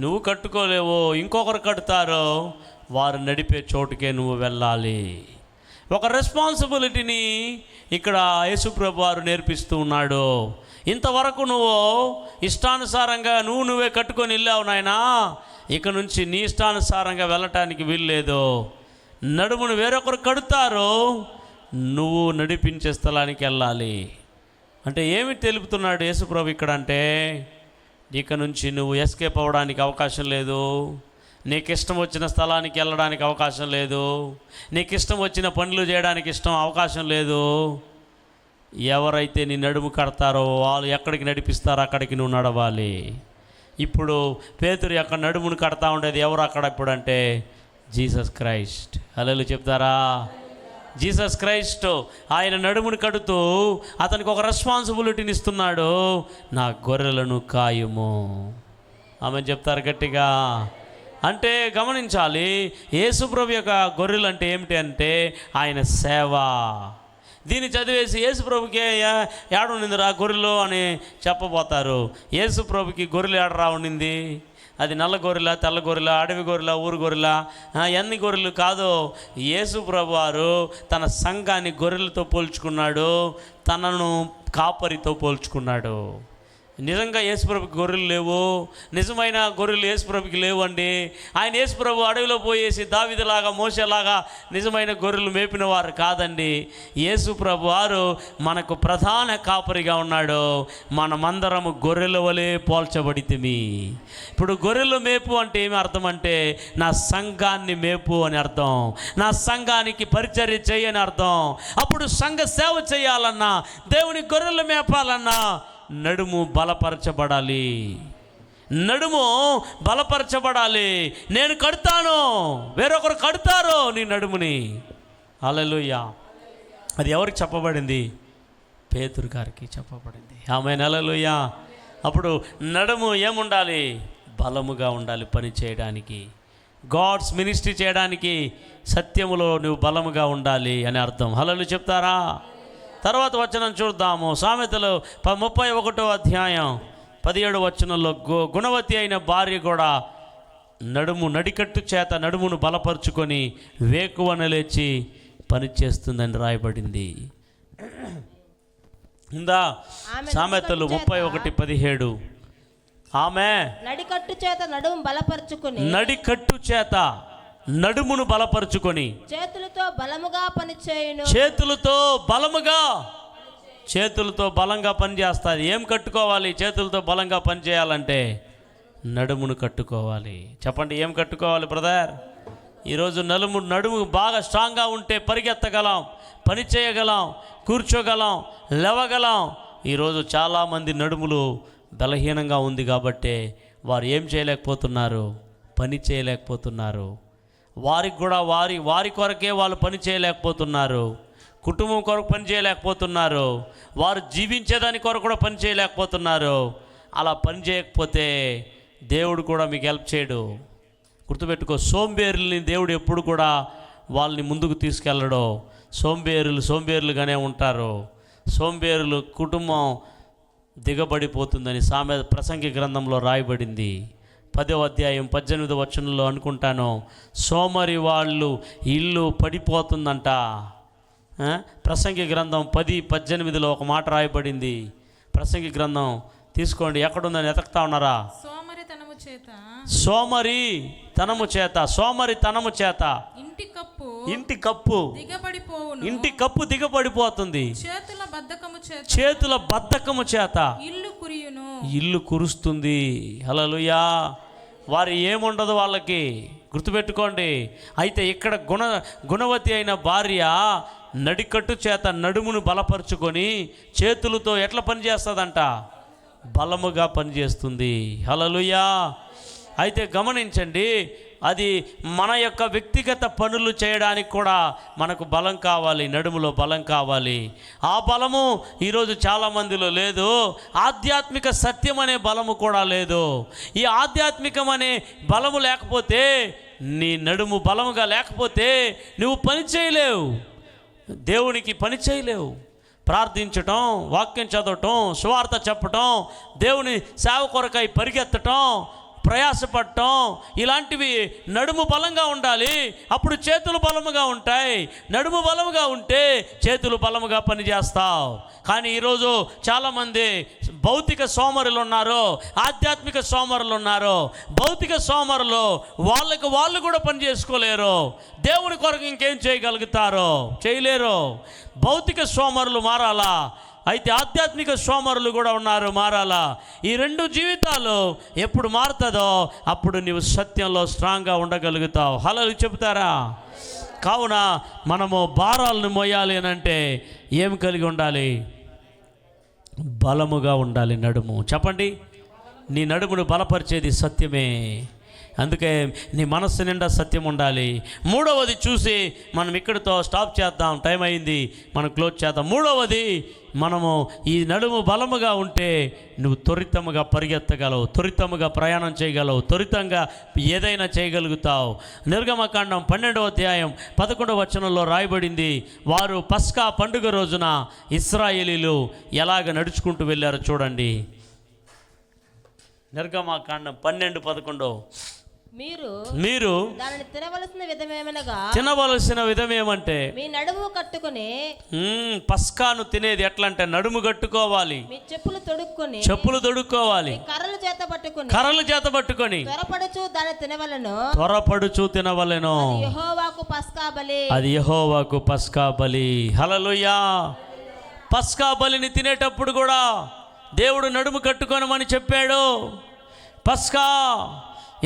నువ్వు కట్టుకోలేవు, ఇంకొకరు కట్టుతారు, వారు నడిపే చోటుకే నువ్వు వెళ్ళాలి. ఒక రెస్పాన్సిబిలిటీని ఇక్కడ యేసుప్రభు వారు నేర్పిస్తూ ఉన్నాడు. ఇంతవరకు నువ్వు ఇష్టానుసారంగా నువ్వే కట్టుకొని వెళ్ళావు నాయనా, ఇక నుంచి నీ ఇష్టానుసారంగా వెళ్ళటానికి వీల్లేదు. నడుమును వేరొకరు కడుతారు, నువ్వు నడిపించే స్థలానికి వెళ్ళాలి. అంటే ఏమి తెలుపుతున్నాడు యేసుప్రభు ఇక్కడ అంటే, ఇక నుంచి నువ్వు ఎస్కేప్ అవ్వడానికి అవకాశం లేదు, నీకు ఇష్టం వచ్చిన స్థలానికి వెళ్ళడానికి అవకాశం లేదు, నీకు ఇష్టం వచ్చిన పనులు చేయడానికి అవకాశం లేదు. ఎవరైతే నీ నడుము కడతారో వాళ్ళు ఎక్కడికి నడిపిస్తారో అక్కడికి నువ్వు నడవాలి. ఇప్పుడు పేతురు యొక్క నడుమును కడతా ఉండేది ఎవరు అక్కడ ఇప్పుడు అంటే జీసస్ క్రైస్ట్. హల్లెలూయా చెప్తారా? జీసస్ క్రైస్ట్ ఆయన నడుమును కడుతూ అతనికి ఒక రెస్పాన్సిబిలిటీని ఇస్తున్నాడు, నా గొర్రెలను కాయుము. ఆమె చెప్తారు గట్టిగా. అంటే గమనించాలి, యేసుప్రభు యొక్క గొర్రెలు అంటే ఏమిటి అంటే ఆయన సేవ. దీన్ని చదివేసి యేసుప్రభుకి ఏడుండిందిరా గొర్రెలు అని చెప్పబోతారు. యేసుప్రభుకి గొర్రెలు ఏడరా ఉండింది? అది నల్ల గొర్రెల, తెల్ల గొర్రెల, అడవి గొర్రెల, ఊరు గొర్రెల, ఎన్ని గొర్రెలు కాదు. యేసుప్రభు వారు తన సంఘాన్ని గొర్రెలతో పోల్చుకున్నాడు, తనను కాపరితో పోల్చుకున్నాడు. నిజంగా యేసుప్రభుకి గొర్రెలు లేవు, నిజమైన గొర్రెలు యేసుప్రభుకి లేవు అండి. ఆయన యేసుప్రభు అడవిలో పోయేసి దావీదులాగా మోసేలాగా నిజమైన గొర్రెలు మేపిన వారు కాదండి. యేసుప్రభు వారు మనకు ప్రధాన కాపరిగా ఉన్నాడు. మనమందరము గొర్రెల వలె పోల్చబడితిమి. ఇప్పుడు గొర్రెలు మేపు అంటే ఏమి అర్థం అంటే నా సంఘాన్ని మేపు అని అర్థం, నా సంఘానికి పరిచర్య చేయని అర్థం. అప్పుడు సంఘ సేవ చేయాలన్నా, దేవుని గొర్రెలు మేపాలన్నా నడుము బలపరచబడాలి, నడుము బలపరచబడాలి. నేను కడతాను, వేరొకరు కడతారు నీ నడుముని. హల్లెలూయా. అది ఎవరికి చెప్పబడింది? పేతురు గారికి చెప్పబడింది. ఆమేన్. హల్లెలూయా. అప్పుడు నడుము ఏముండాలి? బలముగా ఉండాలి పని చేయడానికి, గాడ్స్ మినిస్ట్రీ చేయడానికి సత్యములో నువ్వు బలముగా ఉండాలి అని అర్థం. హల్లెలూయా చెప్తారా? తర్వాత వచనం చూద్దాము. సామెతలు 31వ అధ్యాయం 17వ వచనంలో గుణవతి అయిన భార్య కూడా నడికట్టు చేత నడుమును బలపరుచుకొని వేకువన లేచి పనిచేస్తుందని రాయబడింది. ఉందా? సామెతలు 31:17. ఆమె నడికట్టు చేత నడుము బలపరుచుకొని, నడికట్టు చేత నడుమును బలపరుచుకొని చేతులతో బలముగా పనిచేయును. చేతులతో బలంగా పని చేస్తుంది. ఏం కట్టుకోవాలి? చేతులతో బలంగా పని చేయాలంటే నడుమును కట్టుకోవాలి. చెప్పండి, ఏం కట్టుకోవాలి బ్రదర్? ఈరోజు నడుము బాగా స్ట్రాంగ్గా ఉంటే పరిగెత్తగలం, పని చేయగలం, కూర్చోగలం, లేవగలం. ఈరోజు చాలామంది నడుములు బలహీనంగా ఉంది కాబట్టి వారు ఏం చేయలేకపోతున్నారు? పని చేయలేకపోతున్నారు. వారికి కూడా వారి కొరకే వాళ్ళు పని చేయలేకపోతున్నారు. కుటుంబం కొరకు పని చేయలేకపోతున్నారు. వారు జీవించేదాని కొరకు కూడా పని చేయలేకపోతున్నారు. అలా పని చేయకపోతే దేవుడు కూడా మీకు హెల్ప్ చేయడు. గుర్తుపెట్టుకో, సోంబేరుల్ని దేవుడు ఎప్పుడు కూడా వాళ్ళని ముందుకు తీసుకెళ్ళడు. సోంబేరులుగానే ఉంటారు. సోంబేరులు కుటుంబం దిగబడిపోతుందని ప్రసంగి గ్రంథంలో రాయబడింది. 10వ అధ్యాయం 18వ వచనంలో అనుకుంటాను, సోమరి వాళ్ళు ఇల్లు పడిపోతుందంట. ప్రసంగి గ్రంథం 10:18లో ఒక మాట రాయబడింది. ప్రసంగి గ్రంథం తీసుకోండి, ఎక్కడుందని ఎతకుతా ఉన్నారా? సోమరితనము చేత ఇంటి కప్పు దిగబడిపోతుంది. చేతుల బద్ధకము చేత ఇల్లు కురుస్తుంది. హల్లెలూయా. వారు ఏముండదు వాళ్ళకి. గుర్తుపెట్టుకోండి. అయితే ఇక్కడ గుణవతి అయిన భార్య నడికట్టు చేత నడుమును బలపరుచుకొని చేతులతో ఎట్లా పనిచేస్తుందంట? బలముగా పనిచేస్తుంది. హల్లెలూయా. అయితే గమనించండి, అది మన యొక్క వ్యక్తిగత పనులు చేయడానికి కూడా మనకు బలం కావాలి, నడుములో బలం కావాలి. ఆ బలము ఈరోజు చాలామందిలో లేదు. ఆధ్యాత్మిక సత్యం అనే బలము కూడా లేదు. ఈ ఆధ్యాత్మికం అనే బలము లేకపోతే, నీ నడుము బలముగా లేకపోతే నువ్వు పని చేయలేవు, దేవునికి పని చేయలేవు. ప్రార్థించటం, వాక్యం చదవటం, సువార్త చెప్పటం, దేవుని సేవ కొరకై పరిగెత్తటం, ప్రయాసపడటం, ఇలాంటివి నడుము బలంగా ఉండాలి. అప్పుడు చేతులు బలముగా ఉంటాయి. నడుము బలముగా ఉంటే చేతులు బలముగా పనిచేస్తావు. కానీ ఈరోజు చాలామంది భౌతిక సోమరులు ఉన్నారు, ఆధ్యాత్మిక సోమరులు ఉన్నారు. భౌతిక సోమరులు వాళ్ళు కూడా పని చేసుకోలేరు. దేవుని కొరకు ఇంకేం చేయగలుగుతారో? చేయలేరు. భౌతిక సోమరులు మారాలా, అయితే ఆధ్యాత్మిక సోమరులు కూడా ఉన్నారు, మారాలా. ఈ రెండు జీవితాలు ఎప్పుడు మారుతుందో అప్పుడు నీవు సత్యంలో స్ట్రాంగ్గా ఉండగలుగుతావు. హల్లెలూయా చెప్తారా? కావున మనము భారాలను మోయాలి అని అంటే ఏం కలిగి ఉండాలి? బలముగా ఉండాలి నడుము. చెప్పండి, నీ నడుమును బలపరిచేది సత్యమే. అందుకే నీ మనస్సు నిండా సత్యం ఉండాలి. మూడవది చూసి మనం ఇక్కడితో స్టాప్ చేద్దాం, టైం అయింది, మనం క్లోజ్ చేద్దాం. మూడవది, మనము ఈ నడుము బలముగా ఉంటే నువ్వు త్వరితముగా పరిగెత్తగలవు, త్వరితముగా ప్రయాణం చేయగలవు, త్వరితంగా ఏదైనా చేయగలుగుతావు. నిర్గమకాండం 12వ అధ్యాయం 11వ వచనంలో రాయబడింది, వారు పస్కా పండుగ రోజున ఇశ్రాయేలీలు ఎలాగ నడుచుకుంటూ వెళ్ళారో చూడండి. నిర్గమకాండం 12:11. మీరు దానిని తినవలసిన విధమేమంటే మీ నడుము కట్టుకుని, పస్కాను తినేది ఎట్లా అంటే నడుము కట్టుకోవాలి, మీ చెప్పులు తొడుక్కోవాలి, కర్రలు చేత పట్టుకొని త్వరపడుచు తినవలెను. అది యెహోవాకు పస్కా బలి. హల్లెలూయా. పస్కా బలిని తినేటప్పుడు కూడా దేవుడు నడుము కట్టుకోనమని చెప్పాడు. పస్కా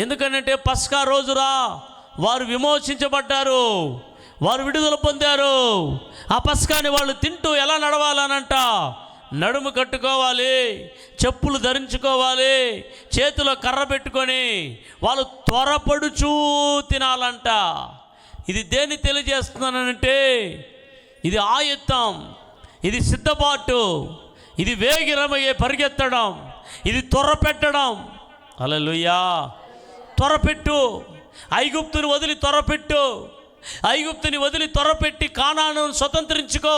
ఎందుకనంటే పస్కా రోజురా వారు విమోచించబడ్డారు, వారు విడుదల పొందారు. ఆ పస్కాని వాళ్ళు తింటూ ఎలా నడవాలనంట, నడుము కట్టుకోవాలి, చెప్పులు ధరించుకోవాలి, చేతిలో కర్ర పెట్టుకొని వాళ్ళు త్వరపడుచూ తినాలంట. ఇది దేన్ని తెలియజేస్తున్నానంటే, ఇది ఆయుత్తం, ఇది సిద్ధపాటు, ఇది వేగిరమయ్యే పరిగెత్తడం, ఇది త్వరపెట్టడం. హల్లెలూయా. త్వరపెట్టు, ఐగుప్తుని వదిలి త్వరపెట్టు, ఐగుప్తుని వదిలి త్వరపెట్టి కానాను స్వతంత్రించుకో,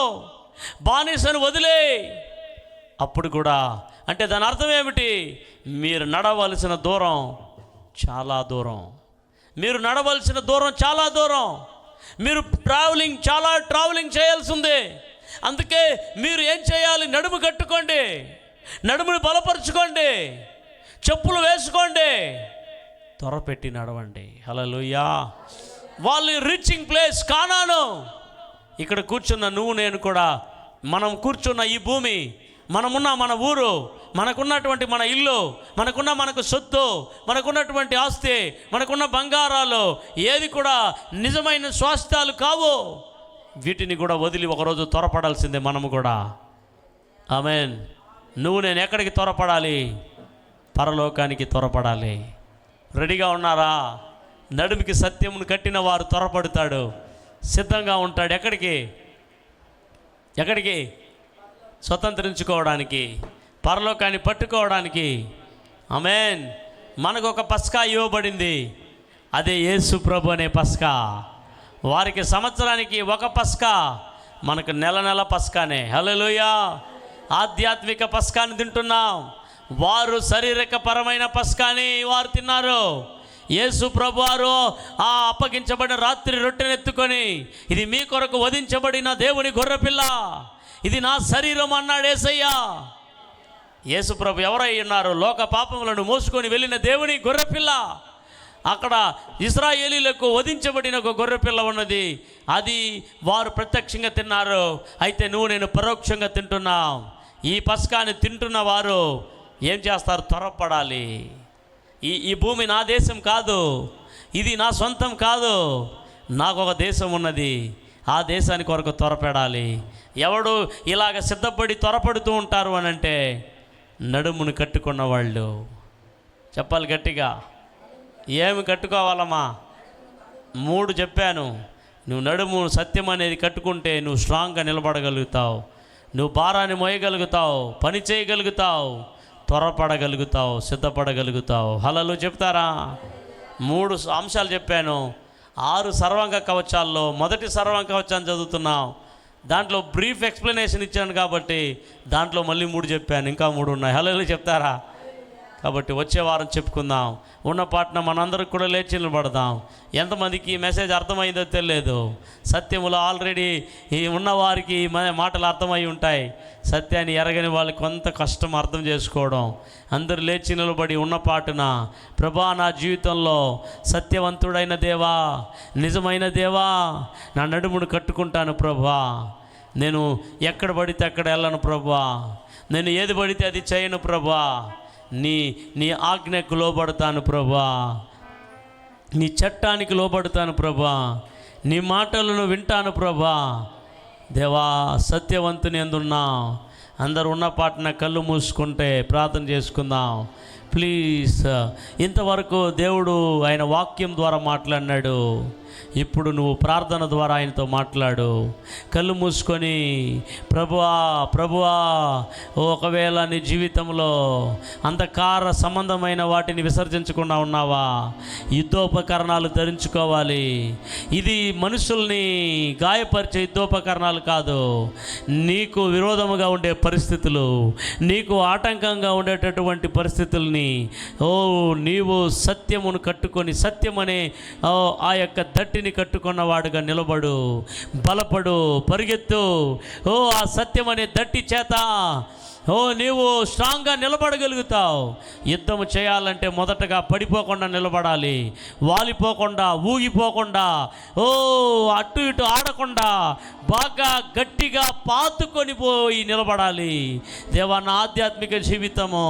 బానిసను వదిలే. అప్పుడు కూడా అంటే దాని అర్థం ఏమిటి? మీరు నడవలసిన దూరం చాలా దూరం, మీరు నడవలసిన దూరం చాలా దూరం, మీరు చాలా ట్రావెలింగ్ చేయాల్సి ఉంది. అందుకే మీరు ఏం చేయాలి? నడుము కట్టుకోండి, నడుముని బలపరుచుకోండి, చెప్పులు వేసుకోండి, త్వరపెట్టి నడవండి. హల్లెలూయా. వాళ్ళు రీచింగ్ ప్లేస్ కానాను. ఇక్కడ కూర్చున్న నువ్వు నేను కూడా, మనం కూర్చున్న ఈ భూమి, మనమున్న మన ఊరు, మనకున్నటువంటి మన ఇల్లు, మనకు సొత్తు, మనకున్నటువంటి ఆస్తి, మనకున్న బంగారాలు ఏది కూడా నిజమైన స్వాస్థ్యాలు కావు. వీటిని కూడా వదిలి ఒకరోజు త్వరపడాల్సిందే మనము కూడా. ఆమేన్. నువ్వు నేను ఎక్కడికి త్వరపడాలి? పరలోకానికి త్వరపడాలి. రెడీగా ఉన్నారా? నడుముకి సత్యమును కట్టిన వారు త్వరపడతాడు, సిద్ధంగా ఉంటాడు. ఎక్కడికి? స్వతంత్రించుకోవడానికి, పరలోకాన్ని పట్టుకోవడానికి. ఆమేన్. మనకు ఒక పస్కా ఇవ్వబడింది, అదే యేసు ప్రభు అనే పస్కా. వారికి సంవత్సరానికి ఒక పస్కా, మనకు నెల పస్కానే. హల్లెలూయా. ఆధ్యాత్మిక పస్కాని తింటున్నాం. వారు శారీరక పరమైన పస్కాని వారు తిన్నారు. యేసు ప్రభు వారు ఆ అప్పగించబడిన రాత్రి రొట్టెనెత్తుకొని, ఇది మీ కొరకు వధించబడిన దేవుని గొర్రెపిల్ల, ఇది నా శరీరం అన్నాడు యేసయ్య. యేసు ప్రభు ఎవరై ఉన్నారు? లోక పాపములను మోసుకొని వెళ్ళిన దేవుని గొర్రెపిల్ల. అక్కడ ఇశ్రాయేలీలకు వధించబడిన ఒక గొర్రెపిల్ల ఉన్నది, అది వారు ప్రత్యక్షంగా తిన్నారు. అయితే నువ్వు నేను పరోక్షంగా తింటున్నాం. ఈ పస్కాని తింటున్న వారు ఏం చేస్తారు? త్వరపడాలి. ఈ భూమి నా దేశం కాదు, ఇది నా సొంతం కాదు, నాకు ఒక దేశం ఉన్నది, ఆ దేశానికి కొరకు త్వరపడాలి. ఎవడు ఇలాగ సిద్ధపడి త్వరపడుతూ ఉంటారు అని అంటే, నడుమును కట్టుకున్న వాళ్ళు. చెప్పాలి గట్టిగా. ఏమి కట్టుకోవాలమ్మా? 3 చెప్పాను. నువ్వు నడుము సత్యం అనేది కట్టుకుంటే నువ్వు స్ట్రాంగ్గా నిలబడగలుగుతావు, నువ్వు భారాన్ని మోయగలుగుతావు, పని చేయగలుగుతావు, త్వరపడగలుగుతావు, సిద్ధపడగలుగుతావు. హల్లెలూయా చెప్తారా? 3 అంశాలు చెప్పాను. 6 సర్వాంగ కవచాల్లో మొదటి సర్వాంగ కవచాన్ని చదువుతున్నాం. దాంట్లో బ్రీఫ్ ఎక్స్ప్లెనేషన్ ఇచ్చాను కాబట్టి దాంట్లో మళ్ళీ 3 చెప్పాను, ఇంకా 3 ఉన్నాయి. హల్లెలూయా చెప్తారా? కాబట్టి వచ్చే వారం చెప్పుకుందాం. ఉన్న పాటన మనందరికి కూడా లేచి నిలబడదాం. ఎంతమందికి ఈ మెసేజ్ అర్థమైందో తెలియదు. సత్యములో ఆల్రెడీ ఈ ఉన్నవారికి ఈ మాటలు అర్థమై ఉంటాయి. సత్యాన్ని ఎరగని వాళ్ళకి కొంత కష్టం అర్థం చేసుకోవడం. అందరూ లేచి నిలబడి ఉన్న పాటున, ప్రభా నా జీవితంలో సత్యవంతుడైన దేవా, నిజమైన దేవా, నా నడుమును కట్టుకుంటాను ప్రభా, నేను ఎక్కడ పడితే అక్కడ వెళ్ళను ప్రభా, నేను ఏది పడితే అది చేయను ప్రభా, నీ ఆజ్ఞకు లోబడతాను ప్రభా, నీ చట్టానికి లోబడతాను ప్రభా, నీ మాటలను వింటాను ప్రభా. దేవా సత్యవంతుని ఎందున్నా అందరు ఉన్న పాటన కళ్ళు మూసుకుంటే ప్రార్థన చేసుకుందాం ప్లీజ్. ఇంతవరకు దేవుడు ఆయన వాక్యం ద్వారా మాట్లాడినాడు. ఇప్పుడు నువ్వు ప్రార్థన ద్వారా ఆయనతో మాట్లాడు. కళ్ళు మూసుకొని, ప్రభువా ప్రభువా, ఒకవేళ నీ జీవితంలో అంధకార సంబంధమైన వాటిని విసర్జించకుండా ఉన్నావా? యుద్ధోపకరణాలు ధరించుకోవాలి. ఇది మనుషుల్ని గాయపరిచే యుద్ధోపకరణాలు కాదు. నీకు విరోధముగా ఉండే పరిస్థితులు, నీకు ఆటంకంగా ఉండేటటువంటి పరిస్థితుల్ని నీవు సత్యమును కట్టుకొని, సత్యమనే ఆ యొక్క దట్టిని కట్టుకున్నవాడుగా నిలబడు, బలపడు, పరిగెత్తు. ఆ సత్యం అనే దట్టి చేత నీవు స్ట్రాంగ్గా నిలబడగలుగుతావు. యుద్ధము చేయాలంటే మొదటగా పడిపోకుండా నిలబడాలి, వాలిపోకుండా, ఊగిపోకుండా, అటు ఇటు ఆడకుండా బాగా గట్టిగా పాతుకొని పోయి నిలబడాలి. దేవా, నా ఆధ్యాత్మిక జీవితము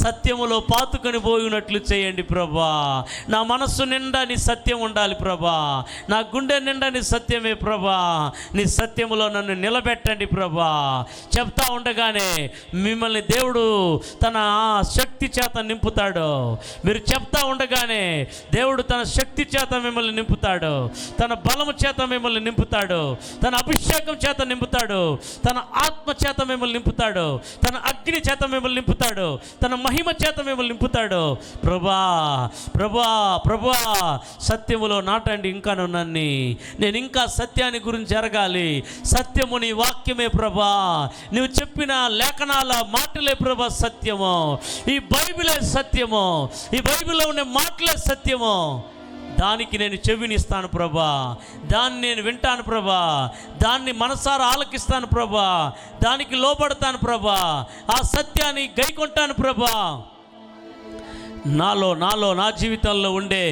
సత్యములో పాతుకొని పోయినట్లు చేయండి ప్రభా. నా మనస్సు నిండా నీ సత్యం ఉండాలి ప్రభా. నా గుండె నిండా నీ సత్యమే ప్రభా. నీ సత్యములో నన్ను నిలబెట్టండి ప్రభా. చెప్తా ఉండగానే మిమ్మల్ని దేవుడు తన శక్తి చేత నింపుతాడు. మీరు చెప్తా ఉండగానే దేవుడు తన శక్తి చేత మిమ్మల్ని నింపుతాడు, తన బలము చేత మిమ్మల్ని నింపుతాడు, తన అభిషేకం చేత నింపుతాడు, తన ఆత్మ చేత మిమ్మల్ని నింపుతాడు, తన అగ్ని చేత మిమ్మల్ని నింపుతాడు, తన మహిమ చేత మిమ్మల్ని నింపుతాడు. ప్రభా ప్రభా ప్రభా, సత్యములో నాటండి ఇంకాను నన్ను. నేను ఇంకా సత్యాన్ని గురించి ఎరగాలి. సత్యము నీ వాక్యమే ప్రభా. నువ్వు చెప్పిన లేఖనాల మాటలే ప్రభా సత్యము. ఈ బైబిలే సత్యము. ఈ బైబిల్లో ఉండే మాటలే సత్యము. దానికి నేను చెవినిస్తాను ప్రభా. దాన్ని నేను వింటాను ప్రభా. దాన్ని మనసారా ఆలకిస్తాను ప్రభా. దానికి లోబడతాను ప్రభా. ఆ సత్యాన్ని గైకొంటాను ప్రభా. నాలో నా జీవితంలో ఉండే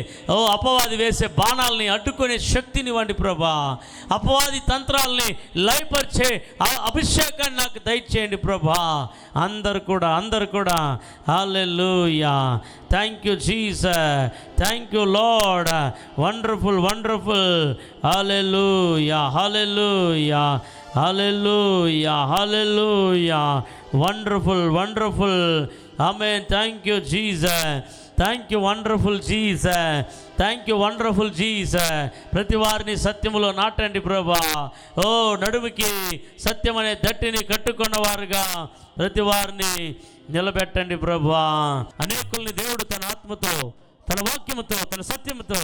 అపవాది వేసే బాణాలని అడ్డుకునే శక్తిని వండి ప్రభా. అపవాది తంత్రాలని లయపరిచే అభిషేకాన్ని నాకు దయచేయండి ప్రభా. అందరు కూడా hallelujah. Thank you Jesus, thank you lord, wonderful hallelujah hallelujah hallelujah hallelujah. Wonderful amen. Thank you Jesus, thank you wonderful Jesus, thank you wonderful Jesus. ప్రతి వారిని సత్యములో నాటండి ప్రభా. నడుముకి సత్యం అనే దట్టిని కట్టుకున్న వారుగా ప్రతి వారిని నిలబెట్టండి ప్రభా. అనేకుల్ని దేవుడు తన ఆత్మతో, తన వాక్యముతో, తన సత్యముతో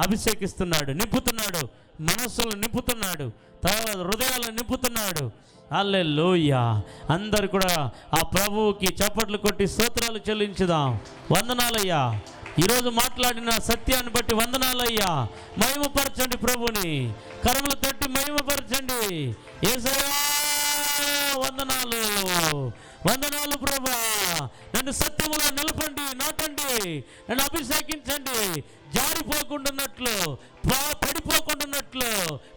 అభిషేకిస్తున్నాడు, నింపుతున్నాడు, మనస్సులను నింపుతున్నాడు, తన హృదయాలను నింపుతున్నాడు. హల్లెలూయా. అందరు కూడా ఆ ప్రభువుకి చప్పట్లు కొట్టి స్తోత్రాలు చెల్లించుదాం. వందనాలయ్యా, ఈరోజు మాట్లాడిన సత్యాన్ని బట్టి వందనాలయ్యా. మహిమపరచండి ప్రభుని, కరములు తట్టి మహిమపరచండి. యేసయ్యా వందనాలు ప్రభా. నన్ను సత్యములో నిలపండి, నాటండి, నన్ను అభిషేకించండి. జారిపోకుండాన్నట్లు, పడిపోకుండాన్నట్లు,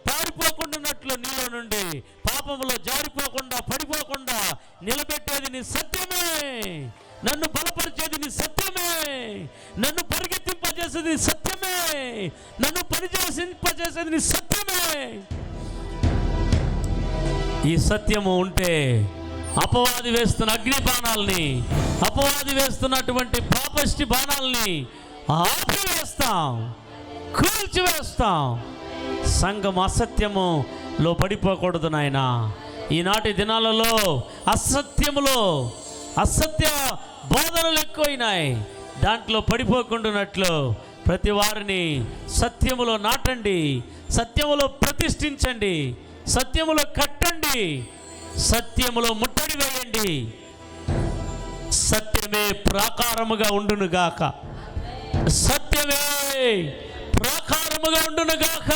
పారిపోకుండాన్నట్లు నీలో నుండి పాపములో జారిపోకుండా, పడిపోకుండా నిలబెట్టేది నీ సత్యమే. నన్ను బలపరిచేది నీ సత్యమే. నన్ను పరిగెత్తింపజేసేది నీ సత్యమే. నన్ను పనిచేసింపజేసేది నీ సత్యమే. ఈ సత్యము ఉంటే అపవాది వేస్తున్న అగ్ని బాణాలని, అపవాది వేస్తున్నటువంటి పాపష్టి బాణాలని ఆపివేస్తాం, కూల్చివేస్తాం. సంఘం అసత్యములో పడిపోకూడదు నాయన. ఈనాటి దినాలలో అసత్య బోధనలు ఎక్కువైనాయి. దాంట్లో పడిపోకుండానట్లు ప్రతి వారిని సత్యములో నాటండి, సత్యములో ప్రతిష్ఠించండి, సత్యములో కట్టండి, సత్యములో ముట్టడి వేయండి. సత్యమే ప్రాకారముగా ఉండునుగాక, సత్యమే ప్రాకారముగా ఉండునుగాక.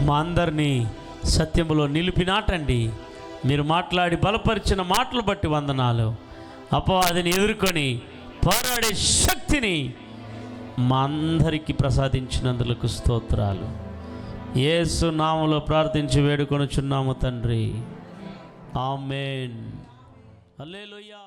మా అందరినీ సత్యములో నిలిపి నాటండి. మీరు మాట్లాడి బలపరిచిన మాటలు బట్టి వందనాలు. అపవాదిని ఎదుర్కొని పోరాడే శక్తిని మా అందరికీ ప్రసాదించినందులకు స్తోత్రాలు. యేసు నామములో ప్రార్థించి వేడుకొనుచున్నాము తండ్రి. ఆమేన్. హల్లెలూయా.